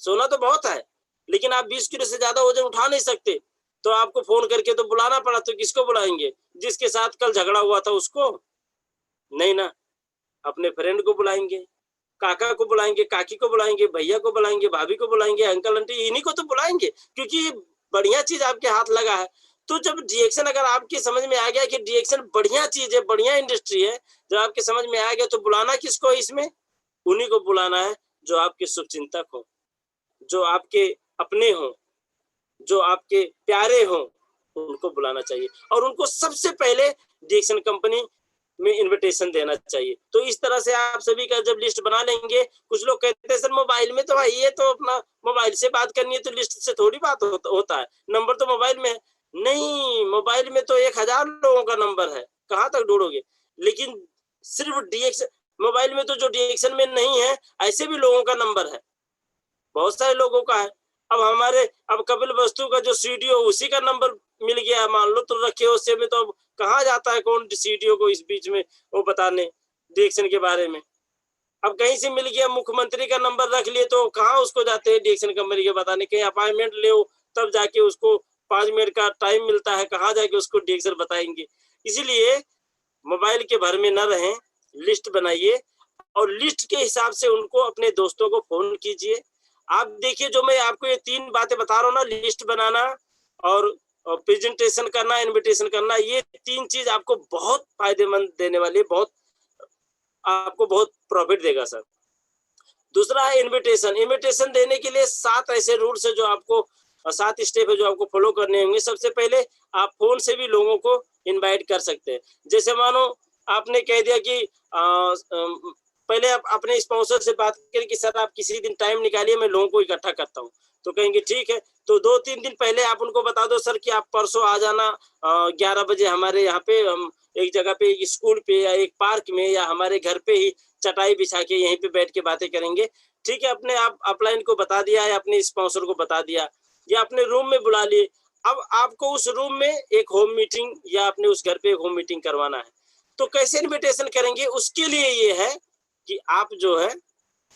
सोना तो बहुत है, लेकिन आप 20 किलो से ज्यादा वजन उठा नहीं सकते। तो आपको फोन करके तो बुलाना पड़ा, तो किसको बुलाएंगे? जिसके साथ कल झगड़ा हुआ था उसको? नहीं ना, अपने फ्रेंड को बुलाएंगे, काका को बुलाएंगे, काकी को बुलाएंगे, भैया को बुलाएंगे, भाभी को बुलाएंगे, अंकल आंटी, इन्हीं को तो बुलाएंगे, क्योंकि ये बढ़िया चीज आपके हाथ लगा है। तो जब डीएक्शन अगर आपकी समझ में आ गया कि डीएक्शन बढ़िया चीज है, बढ़िया इंडस्ट्री है, जब आपके समझ में आ गया, तो बुलाना किसको है इसमें? उन्हीं को बुलाना है जो आपके शुभचिंतक हो, जो आपके अपने हो, जो आपके प्यारे हो, उनको बुलाना चाहिए और उनको सबसे पहले डीएक्शन कंपनी में इनविटेशन देना चाहिए। तो इस तरह से आप सभी का जब लिस्ट बना लेंगे, कुछ लोग कहते हैं सर मोबाइल में तो भाई ये तो अपना मोबाइल से बात करनी है, तो लिस्ट से थोड़ी बात होता है, नंबर तो मोबाइल में है। नहीं, मोबाइल में तो 1000 लोगों का नंबर है, कहाँ तक ढूंढोगे? लेकिन सिर्फ डीएक्शन मोबाइल में तो जो डीएक्शन में नहीं है, ऐसे भी लोगों का नंबर है, बहुत सारे लोगों का है। अब कपिल वस्तु का जो सीडीओ, उसी का नंबर मिल गया मान लो, तो रखे उससे में, तो अब कहाँ जाता है कौन सीडीओ को इस बीच में वो बताने डीएक्शन के बारे में? अब कहीं से मिल गया, मुख्यमंत्री का नंबर रख लिए, तो कहाँ उसको जाते हैं डीएक्शन कंपनी के बताने? कहीं अपॉइंटमेंट ले तब जाके उसको 5 मिनट का टाइम मिलता है, कहाँ जाके उसको डीएक्शन बताएंगे? इसीलिए मोबाइल के भर में न रहें, लिस्ट बनाइए और लिस्ट के हिसाब से उनको अपने दोस्तों को फोन कीजिए। आप देखिए, जो मैं आपको ये 3 बातें बता रहा हूँ ना, लिस्ट बनाना और प्रेजेंटेशन करना, इनविटेशन करना, ये 3 चीज आपको बहुत फायदेमंद देने वाली है, बहुत आपको बहुत प्रॉफिट देगा सर। दूसरा है इनविटेशन। इनविटेशन देने के लिए 7 ऐसे रूल्स है जो आपको 7 स्टेप है जो आपको फॉलो करने होंगे। सबसे पहले आप फोन से भी लोगों को इनवाइट कर सकते हैं। जैसे मानो आपने कह दिया कि पहले आप अपने स्पॉन्सर से बात करें कि सर आप किसी दिन टाइम निकालिए, मैं लोगों को इकट्ठा करता हूँ, तो कहेंगे ठीक है। तो 2-3 दिन पहले आप उनको बता दो सर कि आप परसों आ जाना 11 बजे हमारे यहाँ पे, हम एक जगह पे, स्कूल पे या एक पार्क में या हमारे घर पे ही चटाई बिछा के यहीं पे बैठ के बातें करेंगे। ठीक है, अपने आप अपलाइन को बता दिया या अपने स्पॉन्सर को बता दिया या अपने रूम में बुला लिए। अब आपको उस रूम में एक होम मीटिंग या अपने उस घर पे एक होम मीटिंग करवाना है, तो कैसे इनविटेशन करेंगे? उसके लिए ये है कि आप जो है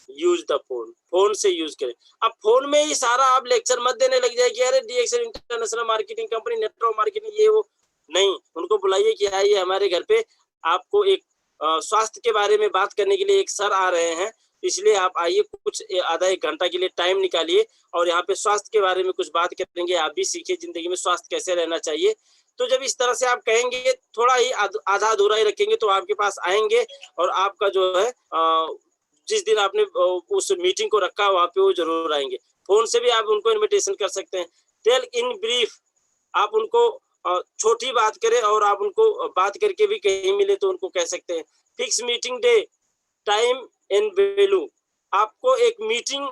यूज द फोन, फोन से यूज करें। अब फोन में ही सारा आप लेक्चर मत देने लग जाए कि अरे Deaction international marketing company, network marketing, ये वो नहीं। उनको बुलाइए कि आइए हमारे घर पे, आपको एक स्वास्थ्य के बारे में बात करने के लिए एक सर आ रहे हैं, इसलिए आप आइए, कुछ आधा 1 घंटा के लिए टाइम निकालिए और यहाँ पे स्वास्थ्य के बारे में कुछ बात करेंगे, आप भी सीखिए जिंदगी में स्वास्थ्य कैसे रहना चाहिए। तो जब इस तरह से आप कहेंगे, थोड़ा ही आधा अधूरा ही रखेंगे, तो आपके पास आएंगे और आपका जो है जिस दिन आपने उस मीटिंग को रखा वहां पे वो जरूर आएंगे। फोन से भी आप उनको इनविटेशन कर सकते हैं। टेल इन ब्रीफ, आप उनको छोटी बात करें और आप उनको बात करके भी कहीं मिले तो उनको कह सकते हैं। Fix meeting day, time and value, आपको एक मीटिंग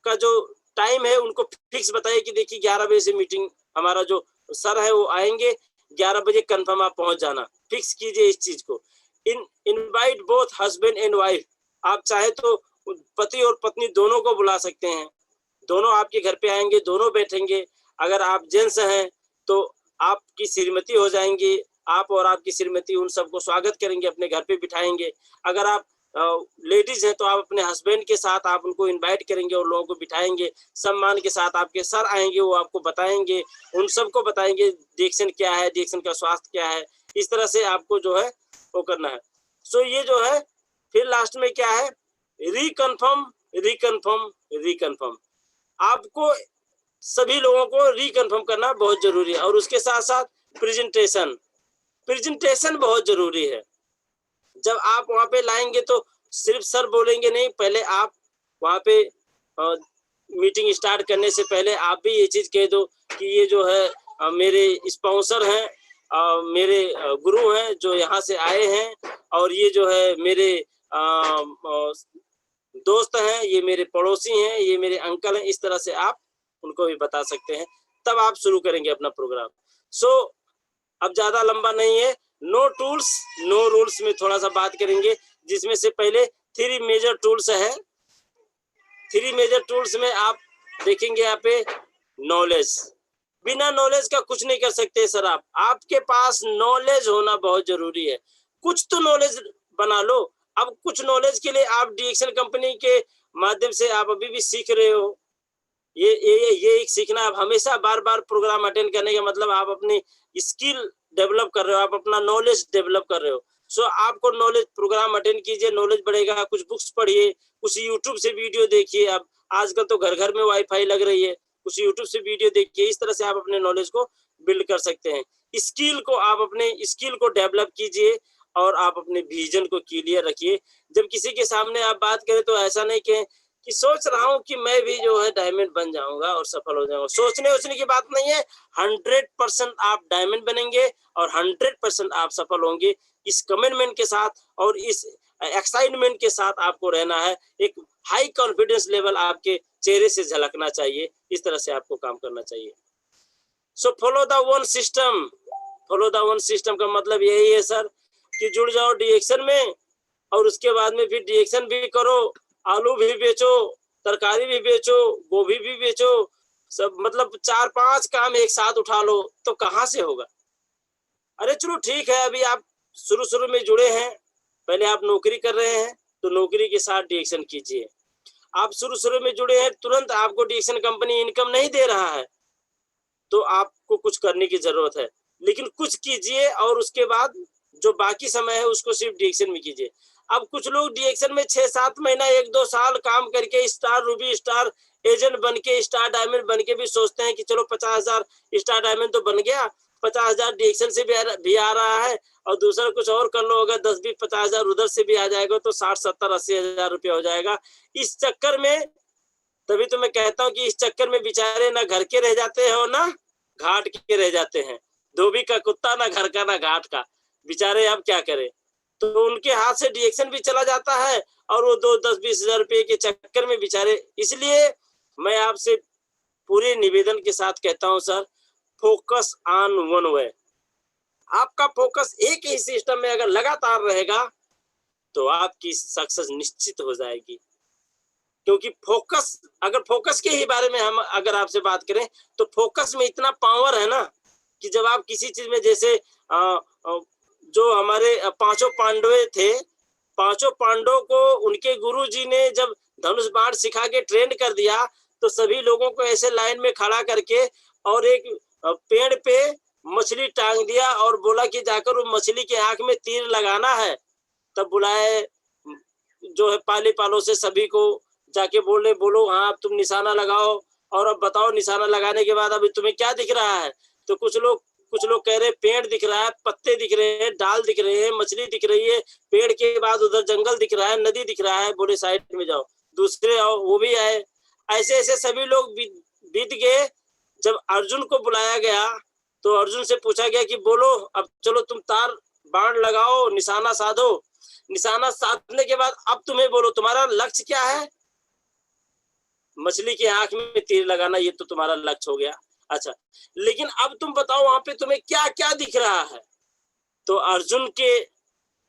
का जो टाइम है उनको फिक्स बताइए कि देखिए 11 बजे से मीटिंग, हमारा जो सर है वो आएंगे, 11 बजे कंफर्म आप पहुंच जाना। फिक्स कीजिए इस चीज को। Invite both husband and wife, आप चाहे तो पति और पत्नी दोनों को बुला सकते हैं, दोनों आपके घर पे आएंगे, दोनों बैठेंगे। अगर आप जेंट्स हैं तो आपकी श्रीमती हो जाएंगी, आप और आपकी श्रीमती उन सबको स्वागत करेंगे, अपने घर पे बिठाएंगे। अगर आप लेडीज हैं तो आप अपने हस्बैंड के साथ आप उनको इनवाइट करेंगे और लोगों को बिठाएंगे, सम्मान के साथ। आपके सर आएंगे, वो आपको बताएंगे, उन सबको बताएंगे डीएक्शन क्या है, डीएक्शन का स्वास्थ्य क्या है। इस तरह से आपको जो है वो करना है। सो ये जो है, फिर लास्ट में क्या है, रिकन्फर्म रिकन्फर्म रिकन्फर्म। आपको सभी लोगों को रिकन्फर्म करना बहुत जरूरी है। और उसके साथ साथ प्रेजेंटेशन, प्रेजेंटेशन बहुत जरूरी है। जब आप वहां पे लाएंगे तो सिर्फ सर बोलेंगे नहीं, पहले आप वहां पे मीटिंग स्टार्ट करने से पहले आप भी ये चीज कह दो कि ये जो है मेरे स्पॉन्सर हैं, मेरे गुरु हैं जो यहाँ से आए हैं, और ये जो है मेरे दोस्त हैं, ये मेरे पड़ोसी हैं, ये मेरे अंकल हैं। इस तरह से आप उनको भी बता सकते हैं, तब आप शुरू करेंगे अपना प्रोग्राम। सो अब ज्यादा लंबा नहीं है, नो टूल्स नो रूल्स में थोड़ा सा बात करेंगे, जिसमें से पहले 3 मेजर टूल्स है। 3 मेजर टूल्स में आप देखेंगे यहाँ पे नॉलेज, बिना नॉलेज का कुछ नहीं कर सकते सर आप। आपके पास नॉलेज होना बहुत जरूरी है, कुछ तो नॉलेज बना लो। अब कुछ नॉलेज के लिए आप डीएक्शन कंपनी के माध्यम से आप अभी भी सीख रहे हो। ये एक सीखना, आप हमेशा बार-बार प्रोग्राम अटेंड करने का मतलब आप अपनी स्किल डेवलप कर रहे हो, आप अपना नॉलेज डेवलप कर रहे हो। सो आपको नॉलेज प्रोग्राम अटेंड कीजिए, नॉलेज बढ़ेगा। कुछ बुक्स पढ़िए, कुछ यूट्यूब से वीडियो देखिए। अब आजकल तो घर-घर में वाईफाई लग रही है, कुछ यूट्यूब से वीडियो देखिए। इस तरह से आप अपने नॉलेज को बिल्ड कर सकते हैं। स्किल को आप अपने स्किल को डेवलप कीजिए और आप अपने विजन को क्लियर रखिए। जब किसी के सामने आप बात करें तो ऐसा नहीं कि सोच रहा हूँ कि मैं भी जो है डायमंड बन जाऊंगा और सफल हो जाऊंगा। सोचने की बात नहीं है, 100% आप डायमंड बनेंगे और 100% आप सफल होंगे। इस कमिटमेंट के साथ और इस एक्साइटमेंट के साथ आपको रहना है। एक हाई कॉन्फिडेंस लेवल आपके चेहरे से झलकना चाहिए। इस तरह से आपको काम करना चाहिए। So follow the one system. Follow the one system का मतलब यही है सर कि जुड़ जाओ डीएक्शन में और उसके बाद में फिर डीएक्शन भी करो, आलू भी बेचो, तरकारी भी बेचो, गोभी भी बेचो, सब मतलब 4-5 काम एक साथ उठा लो तो कहाँ से होगा। अरे चलो ठीक है, अभी आप शुरू में जुड़े हैं, पहले आप नौकरी कर रहे हैं तो नौकरी के साथ डीएक्शन कीजिए। आप शुरू में जुड़े हैं, तुरंत आपको डीएक्शन कंपनी इनकम नहीं दे रहा है तो आपको कुछ करने की जरूरत है, लेकिन कुछ कीजिए और उसके बाद जो बाकी समय है उसको सिर्फ डीएक्शन में कीजिए। अब कुछ लोग डीएक्शन में 6-7 महीना 1-2 साल काम करके स्टार रूबी स्टार एजेंट बन के स्टार डायमंड बन के भी सोचते हैं कि चलो 50,000 स्टार डायमंड तो बन गया, 50,000 डीएक्शन से भी आ रहा है और दूसरा कुछ और कर लो, अगर 10-20-50,000 उधर से भी आ जाएगा तो 60-70-80,000 रुपया हो जाएगा। इस चक्कर में तभी तो मैं कहता हूँ कि इस चक्कर में बेचारे ना घर के रह जाते हैं और ना घाट के रह जाते हैं। धोबी का कुत्ता ना घर का ना घाट का, बेचारे अब क्या करें। तो उनके हाथ से डीएक्शन भी चला जाता है और वो 2-10-20,000 रुपये के चक्कर में बेचारे। इसलिए मैं आपसे पूरे निवेदन के साथ कहता हूँ sir, focus on one way. आपका फोकस एक ही सिस्टम में अगर लगातार रहेगा तो आपकी सक्सेस निश्चित हो जाएगी। क्योंकि फोकस, अगर फोकस के ही बारे में हम अगर आपसे बात करें तो फोकस में इतना पावर है ना कि जब आप किसी चीज में जैसे जो हमारे 5 पांडव थे, 5 पांडवों को उनके गुरुजी ने जब धनुष बाण सिखा के ट्रेन कर दिया तो सभी लोगों को ऐसे लाइन में खड़ा करके और एक पेड़ पे मछली टांग दिया और बोला कि जाकर वो मछली के आंख में तीर लगाना है। तब बुलाए जो है पाले पालो से सभी को, जाके बोलो हाँ अब तुम निशाना लगाओ और अब बताओ निशाना लगाने के बाद अभी तुम्हें क्या दिख रहा है। तो कुछ लोग कह रहे हैं पेड़ दिख रहा है, पत्ते दिख रहे हैं, डाल दिख रहे हैं, मछली दिख रही है, पेड़ के बाद उधर जंगल दिख रहा है, नदी दिख रहा है, बोले साइड में जाओ। दूसरे आओ, वो भी आए, ऐसे ऐसे सभी लोग बीत गए। जब अर्जुन को बुलाया गया तो अर्जुन से पूछा गया कि बोलो अब चलो तुम तार बाण लगाओ, निशाना साधो। निशाना साधने के बाद अब तुम्हें बोलो तुम्हारा लक्ष्य क्या है। मछली की आंख में तीर लगाना, ये तो तुम्हारा लक्ष्य हो गया। अच्छा, लेकिन अब तुम बताओ वहां पे तुम्हें क्या क्या दिख रहा है। तो अर्जुन के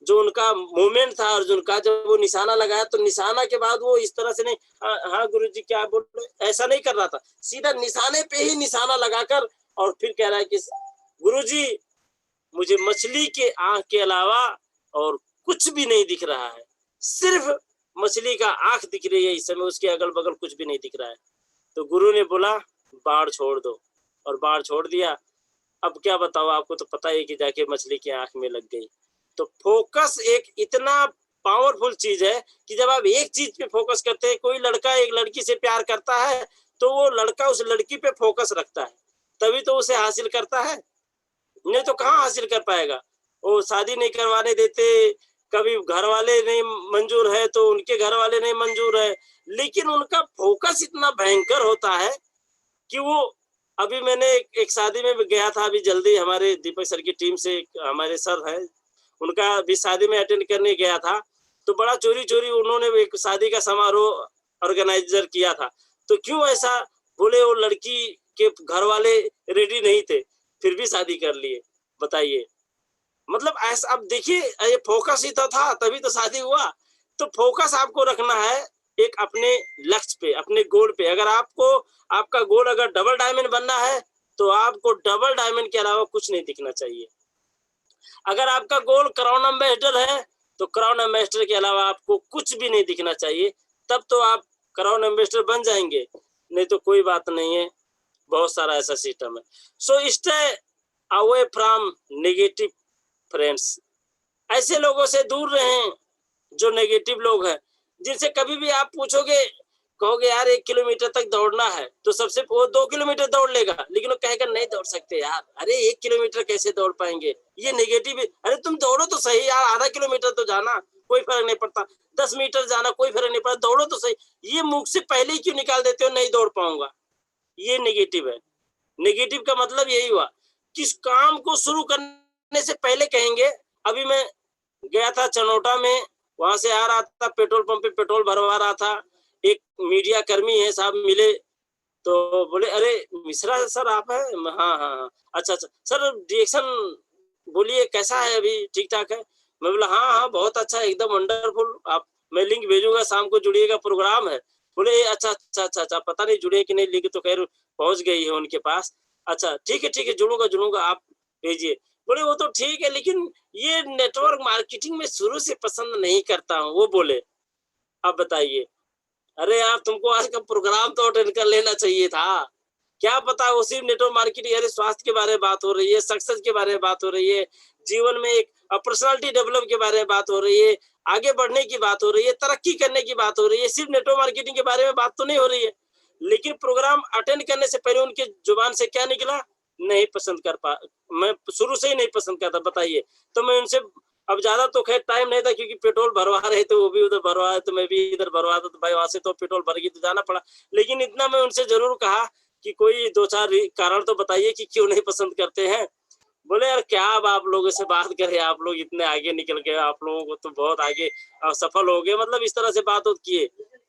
जो उनका मूवमेंट था, अर्जुन का जब वो निशाना लगाया तो निशाना के बाद वो इस तरह से नहीं, हाँ गुरुजी क्या बोल रहे, ऐसा नहीं कर रहा था, सीधा निशाने पे ही निशाना लगाकर और फिर कह रहा है कि गुरुजी मुझे मछली के आंख के अलावा और कुछ भी नहीं दिख रहा है, सिर्फ मछली का आंख दिख रही है इस समय, उसके अगल बगल कुछ भी नहीं दिख रहा है। तो गुरु ने बोला बाढ़ छोड़ दो, और बाढ़ छोड़ दिया। अब क्या बताओ, आपको तो पता ही कि जाके मछली की आंख में लग गई। तो फोकस एक इतना पावरफुल चीज है कि जब आप एक चीज पे फोकस करते हैं, कोई लड़का एक लड़की से प्यार करता है तो वो लड़का उस लड़की पे फोकस रखता है, तभी तो उसे हासिल करता है, नहीं तो कहाँ हासिल कर पाएगा। वो शादी नहीं करवाने देते, कभी घर वाले नहीं मंजूर है तो उनके घर वाले नहीं मंजूर है, लेकिन उनका फोकस इतना भयंकर होता है कि वो, अभी मैंने एक शादी में गया था, अभी जल्दी हमारे दीपक सर की टीम से हमारे सर हैं, उनका भी शादी में अटेंड करने गया था। तो बड़ा चोरी चोरी उन्होंने एक शादी का समारोह ऑर्गेनाइजर किया था। तो क्यों ऐसा, बोले वो लड़की के घर वाले रेडी नहीं थे फिर भी शादी कर लिए, बताइए। मतलब ऐसा, अब देखिए ये फोकस ही तो था तभी तो शादी हुआ। तो फोकस आपको रखना है, एक अपने लक्ष्य पे, अपने गोल पे। अगर आपको आपका गोल अगर डबल डायमंड बनना है तो आपको डबल डायमंड के अलावा कुछ नहीं दिखना चाहिए। अगर आपका गोल क्राउन एम्बेसडर है तो क्राउन एम्बेसडर के अलावा आपको कुछ भी नहीं दिखना चाहिए, तब तो आप क्राउन एम्बेसडर बन जाएंगे, नहीं तो कोई बात नहीं है। बहुत सारा ऐसा सिस्टम है। So stay away from negative friends. ऐसे लोगों से दूर रहें जो नेगेटिव लोग हैं, जिनसे कभी भी आप पूछोगे, कहोगे यार 1 किलोमीटर तक दौड़ना है, तो सबसे वो 2 किलोमीटर दौड़ लेगा, लेकिन वो कहेगा नहीं दौड़ सकते यार, अरे 1 किलोमीटर कैसे दौड़ पाएंगे, ये नेगेटिव है। अरे तुम दौड़ो तो सही यार, आधा किलोमीटर तो जाना, कोई फर्क नहीं पड़ता, 10 मीटर जाना कोई फर्क नहीं पड़ता, दौड़ो तो सही। ये मुख से पहले ही क्यों निकाल देते हो, नहीं दौड़ पाऊंगा, ये नेगेटिव है। नेगेटिव का मतलब यही हुआ, किस काम को शुरू करने से पहले कहेंगे। अभी मैं गया था चनोटा में, वहां से आ रहा था, पेट्रोल पंप पे पेट्रोल भरवा रहा था, एक मीडिया कर्मी है साहब मिले, तो बोले अरे मिश्रा सर आप हैं? हाँ हाँ हाँ, अच्छा अच्छा सर, रिएक्शन बोलिए कैसा है, अभी ठीक ठाक है? मैं बोला हाँ हाँ बहुत अच्छा है, एकदम वंडरफुल। आप, मैं लिंक भेजूंगा, शाम को जुड़िएगा, प्रोग्राम है। बोले अच्छा अच्छा अच्छा अच्छा, पता नहीं जुड़े कि नहीं, लिंक तो खैर पहुंच गई है उनके पास। अच्छा ठीक है जुड़ूंगा जुड़ूंगा, आप भेजिए। बोले वो तो ठीक है, लेकिन ये नेटवर्क मार्केटिंग में शुरू से पसंद नहीं करता हूँ, वो बोले। अब बताइए, अरे यार तुमको आज का प्रोग्राम तो अटेंड कर लेना चाहिए था, क्या पता वो सिर्फ नेटवर्क मार्केटिंग, अरे स्वास्थ्य के बारे में बात हो रही है, सक्सेस के बारे में बात हो रही है, जीवन में एक पर्सनालिटी डेवलप के बारे में बात हो रही है, आगे बढ़ने की बात हो रही है, तरक्की करने की बात हो रही है, सिर्फ नेटवर्क मार्केटिंग के बारे में बात तो नहीं हो रही है। लेकिन प्रोग्राम अटेंड करने से पहले उनके जुबान से क्या निकला, नहीं पसंद कर पा, मैं शुरू से ही नहीं पसंद करता। बताइए, तो मैं उनसे, अब ज्यादा तो खैर टाइम नहीं था, क्योंकि पेट्रोल भरवा रहे थे, वो भी उधर भरवा रहे, तो मैं भी इधर भरवा था, तो भाई वहां से तो पेट्रोल भर गई तो जाना पड़ा। लेकिन इतना मैं उनसे जरूर कहा कि कोई 2-4 कारण तो बताइए कि क्यों नहीं पसंद करते हैं। बोले यार क्या अब आप लोगों से बात करें, आप लोग इतने आगे निकल गए, आप लोगों को तो बहुत आगे सफल हो गए, मतलब इस तरह से बात किए।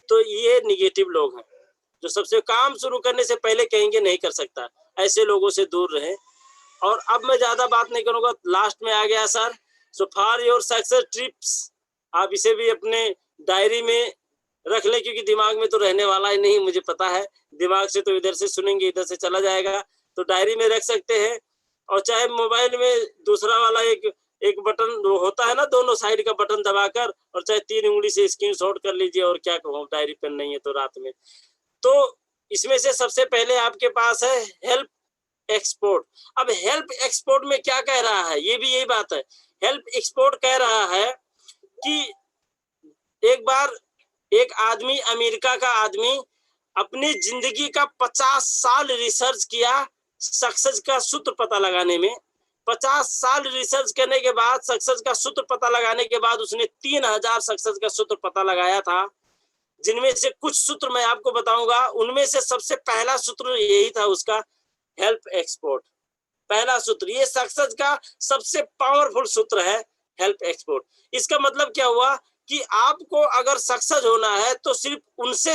तो ये निगेटिव लोग हैं, जो सबसे काम शुरू करने से पहले कहेंगे नहीं कर सकता, ऐसे लोगों से दूर रहें। और अब मैं ज्यादा बात नहीं करूंगा, लास्ट में आ गया sir. So for your success trips, आप इसे भी अपने डायरी में रख लें, क्योंकि दिमाग में तो रहने वाला ही नहीं, मुझे पता है, दिमाग से तो इधर से सुनेंगे इधर से चला जाएगा, तो डायरी में रख सकते हैं। और चाहे मोबाइल में दूसरा वाला एक एक बटन होता है ना, दोनों साइड का बटन दबाकर, और चाहे 3 उंगली से स्क्रीनशॉट कर लीजिए, और क्या कहूँ, डायरी पेन नहीं है तो रात में। तो इसमें से सबसे पहले आपके पास है हेल्प एक्सपोर्ट। अब हेल्प एक्सपोर्ट में क्या कह रहा है, ये भी यही बात है। हेल्प एक्सपोर्ट कह रहा है कि एक बार एक आदमी, अमेरिका का आदमी, अपनी जिंदगी का 50 साल रिसर्च किया सक्सेस का सूत्र पता लगाने में। 50 साल रिसर्च करने के बाद, सक्सेस का सूत्र पता लगाने के बाद, उसने 3000 सक्सेस का सूत्र पता लगाया था, जिनमें से कुछ सूत्र मैं आपको बताऊंगा। उनमें से सबसे पहला सूत्र यही था उसका, हेल्प एक्सपोर्ट। पहला सूत्र, ये सक्सेस का सबसे पावरफुल सूत्र है, हेल्प एक्सपोर्ट। इसका मतलब क्या हुआ कि आपको अगर सक्सेस होना है तो सिर्फ उनसे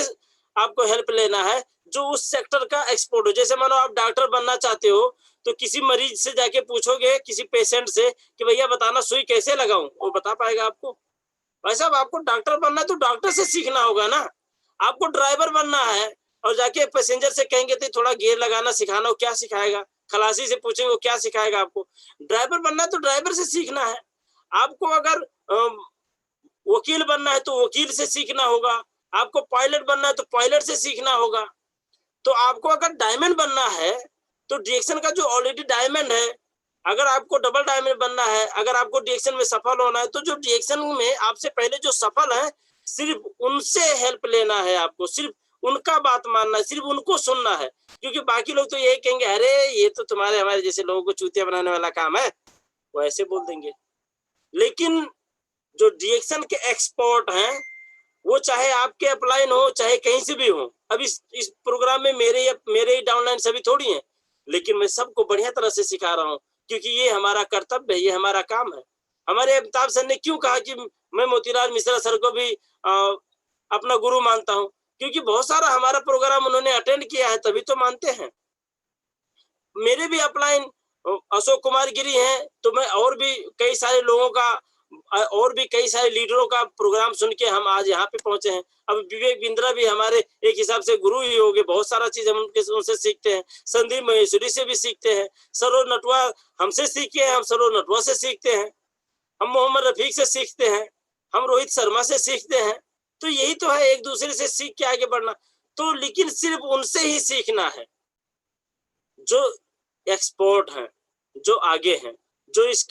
आपको हेल्प लेना है जो उस सेक्टर का एक्सपोर्ट हो। जैसे मानो आप डॉक्टर बनना चाहते हो, तो किसी मरीज से जाके पूछोगे, किसी पेशेंट से कि भैया बताना सुई कैसे लगाऊं, वो बता पाएगा आपको। भाई साहब, आपको डॉक्टर बनना है तो डॉक्टर से सीखना होगा ना। आपको ड्राइवर बनना है और जाके पैसेंजर से कहेंगे तो थोड़ा गियर लगाना सिखाना हो, क्या सिखाएगा? खलासी से पूछेंगे वो क्या सिखाएगा आपको? ड्राइवर बनना है तो ड्राइवर से सीखना है। आपको अगर वकील बनना है तो वकील से सीखना होगा। आपको पायलट बनना है तो पायलट से सीखना होगा। तो आपको अगर डायमंड बनना है तो डिएक्शन का जो ऑलरेडी डायमंड है, अगर आपको डबल डायमंड बनना है, अगर आपको डिएक्शन में सफल होना है, तो जो डिएक्शन में आपसे पहले जो सफल है, सिर्फ उनसे हेल्प लेना है आपको, सिर्फ उनका बात मानना है, सिर्फ उनको सुनना है। क्योंकि बाकी लोग तो यही कहेंगे, अरे ये तो तुम्हारे हमारे जैसे लोगों को चूतिया बनाने वाला काम है, वो ऐसे बोल देंगे। लेकिन जो डिएक्शन के एक्सपर्ट हैं, वो चाहे आपके अपलाइन हो, चाहे कहीं से भी हो। अब इस प्रोग्राम में मेरे ही डाउनलाइन सभी थोड़ी हैं, लेकिन मैं सबको बढ़िया तरह से सिखा रहा हूँ, क्योंकि ये हमारा कर्तव्य है, ये हमारा काम है। हमारे अमिताभ सर ने क्यों कहा कि मैं मोतीलाल मिश्रा सर को भी अपना गुरु मानता हूँ? क्योंकि बहुत सारा हमारा प्रोग्राम उन्होंने अटेंड किया है, तभी तो मानते हैं। मेरे भी अपलाइन अशोक कुमार गिरी हैं, तो मैं और भी कई सारे लोगों का और भी कई सारे लीडरों का प्रोग्राम सुन के हम आज यहाँ पे पहुंचे हैं। अब विवेक बिंद्रा भी हमारे एक हिसाब से गुरु ही हो गए, बहुत सारा चीज हम उनसे सीखते हैं। संदीप महेश्वरी से भी सीखते हैं, सरोज नटवा हमसे सीखे हैं, हम सरोज नटवा से सीखते हैं, हम मोहम्मद रफीक से सीखते हैं, हम रोहित शर्मा से सीखते हैं। तो यही तो है, एक दूसरे से सीख के आगे बढ़ना। तो लेकिन सिर्फ उनसे ही सीखना है जो एक्सपोर्ट हैं, जो आगे हैं, जो इस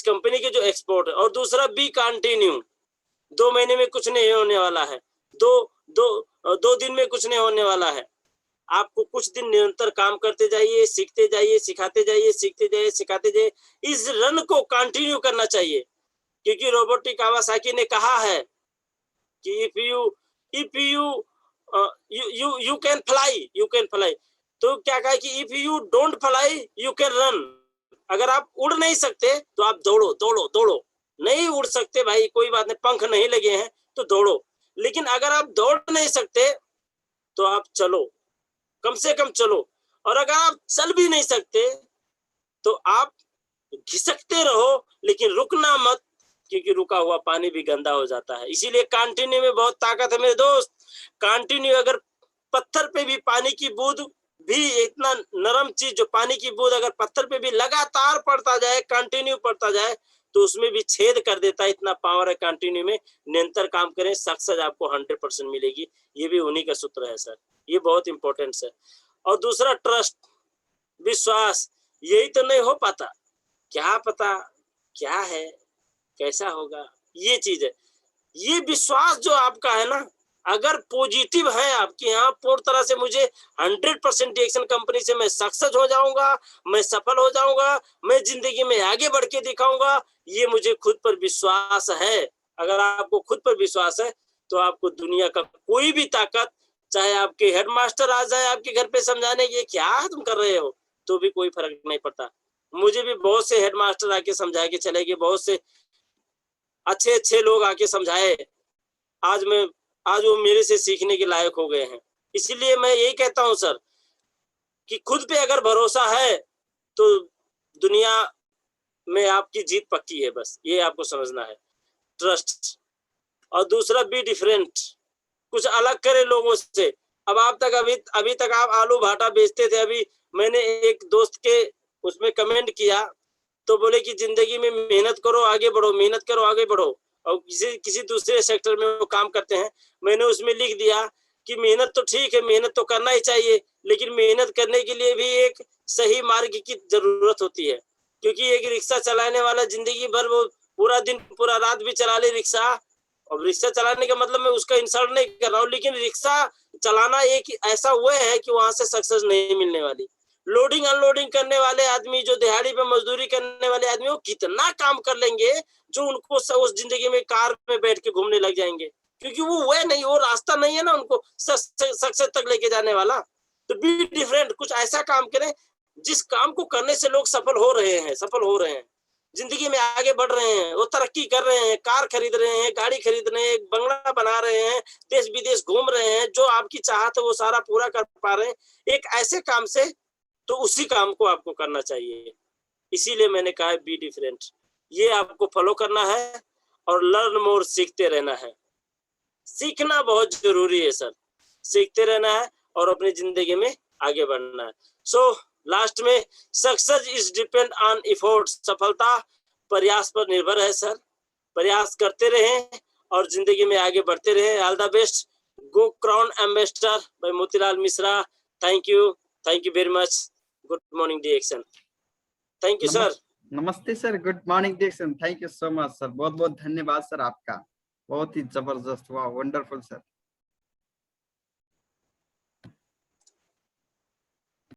कंपनी के जो एक्सपोर्ट है। और दूसरा बी कंटिन्यू, 2 महीने में कुछ नहीं होने वाला है, दो दिन में कुछ नहीं होने वाला है। आपको कुछ दिन निरंतर काम करते जाइए, सीखते जाइए, सिखाते जाइए, सीखते जाइए, सिखाते जाइए। इस रन को कंटिन्यू करना चाहिए, क्योंकि रोबोट कावासाकी ने कहा है कि इफ यू कैन फ्लाई, तो क्या कहा कि if you don't fly you can run. अगर आप उड़ नहीं सकते तो आप दौड़ो दौड़ो दौड़ो। नहीं उड़ सकते भाई, कोई बात नहीं, पंख नहीं लगे हैं तो दौड़ो। लेकिन अगर आप दौड़ नहीं सकते तो आप चलो, कम से कम चलो। और अगर आप चल भी नहीं सकते तो आप घिसकते रहो, लेकिन रुकना मत, क्योंकि रुका हुआ पानी भी गंदा हो जाता है। इसीलिए कंटिन्यू में बहुत ताकत है मेरे दोस्त। कंटिन्यू, अगर पत्थर पे भी पानी की बूंद भी, इतना नरम चीज जो पानी की बूंद अगर पत्थर पे भी लगातार पड़ता जाए, कंटिन्यू पड़ता जाए, तो उसमें भी छेद कर देता है। इतना पावर है कंटिन्यू में। निरंतर काम करें, सक्सेस आपको 100% मिलेगी। ये भी उन्हीं का सूत्र है सर, ये बहुत इंपॉर्टेंट है। और दूसरा ट्रस्ट, विश्वास, यही तो नहीं हो पाता। क्या पता क्या है, कैसा होगा, ये चीज है। ये विश्वास जो आपका है ना, अगर पॉजिटिव है आपके यहाँ पूर्ण तरह से, मुझे 100% डिएक्शन कंपनी से मैं सक्सेस हो जाऊंगा, मैं सफल हो जाऊंगा, मैं जिंदगी में आगे बढ़ के दिखाऊंगा, ये मुझे खुद पर विश्वास है। अगर आपको खुद पर विश्वास है तो आपको दुनिया का कोई भी ताकत, चाहे आपके हेडमास्टर आ जाए आपके घर पे समझाने के क्या तुम कर रहे हो, तो भी कोई फर्क नहीं पड़ता। मुझे भी बहुत से हेडमास्टर आके समझा के चले गए, बहुत से अच्छे अच्छे लोग आके समझाए, आज वो मेरे से सीखने के लायक हो गए हैं। इसलिए मैं यही कहता हूं सर कि खुद पे अगर भरोसा है तो दुनिया में आपकी जीत पक्की है, बस ये आपको समझना है, ट्रस्ट। और दूसरा बी डिफरेंट, कुछ अलग करे लोगों से। अब अभी तक आप आलू भाटा बेचते थे, अभी मैंने एक दोस्त के उसमें कमेंट किया तो बोले कि जिंदगी में मेहनत करो आगे बढ़ो, मेहनत करो आगे बढ़ो। और किसी दूसरे सेक्टर में वो काम करते हैं, मैंने उसमें लिख दिया कि मेहनत तो ठीक है, मेहनत तो करना ही चाहिए, लेकिन मेहनत करने के लिए भी एक सही मार्ग की जरूरत होती है। क्योंकि एक रिक्शा चलाने वाला जिंदगी भर वो पूरा दिन पूरा रात भी चला ले रिक्शा, और रिक्शा चलाने का मतलब मैं उसका इंसल्ट नहीं कर रहा हूँ, लेकिन रिक्शा चलाना एक ऐसा वो है कि वहां से सक्सेस नहीं मिलने वाली। लोडिंग अनलोडिंग करने वाले आदमी, जो दिहाड़ी पे मजदूरी करने वाले आदमी, वो कितना काम कर लेंगे जो उनको उस जिंदगी में कार में बैठ के घूमने लग जाएंगे, क्योंकि वो नहीं, वो रास्ता नहीं है ना उनको सक्सेस तक लेके जाने वाला। तो बी डिफरेंट, कुछ ऐसा काम करें जिस काम को करने से लोग सफल हो रहे हैं, जिंदगी में आगे बढ़ रहे हैं, वो तरक्की कर रहे हैं, कार खरीद रहे हैं, गाड़ी खरीद रहे हैं, बंगला बना रहे हैं, देश विदेश घूम रहे हैं, जो आपकी चाहत है वो सारा पूरा कर पा रहे हैं एक ऐसे काम से, तो उसी काम को आपको करना चाहिए। इसीलिए मैंने कहा है बी डिफरेंट, ये आपको फॉलो करना है और लर्न मोर, सीखते रहना है। सीखना बहुत जरूरी है सर, सीखते रहना है और अपनी जिंदगी में आगे बढ़ना है। सो लास्ट में, success is depend on effort, सफलता प्रयास पर निर्भर है सर। प्रयास करते रहें और जिंदगी में आगे बढ़ते रहें। All the best. Go crown ambassador by Motilal Mishra. Thank you very much. Good morning Deaction. Thank you sir. नमस्ते sir, good morning Deaction. Thank you so much sir, बहुत बहुत धन्यवाद सर आपका, बहुत ही जबरदस्त, वाह, वंडरफुल सर।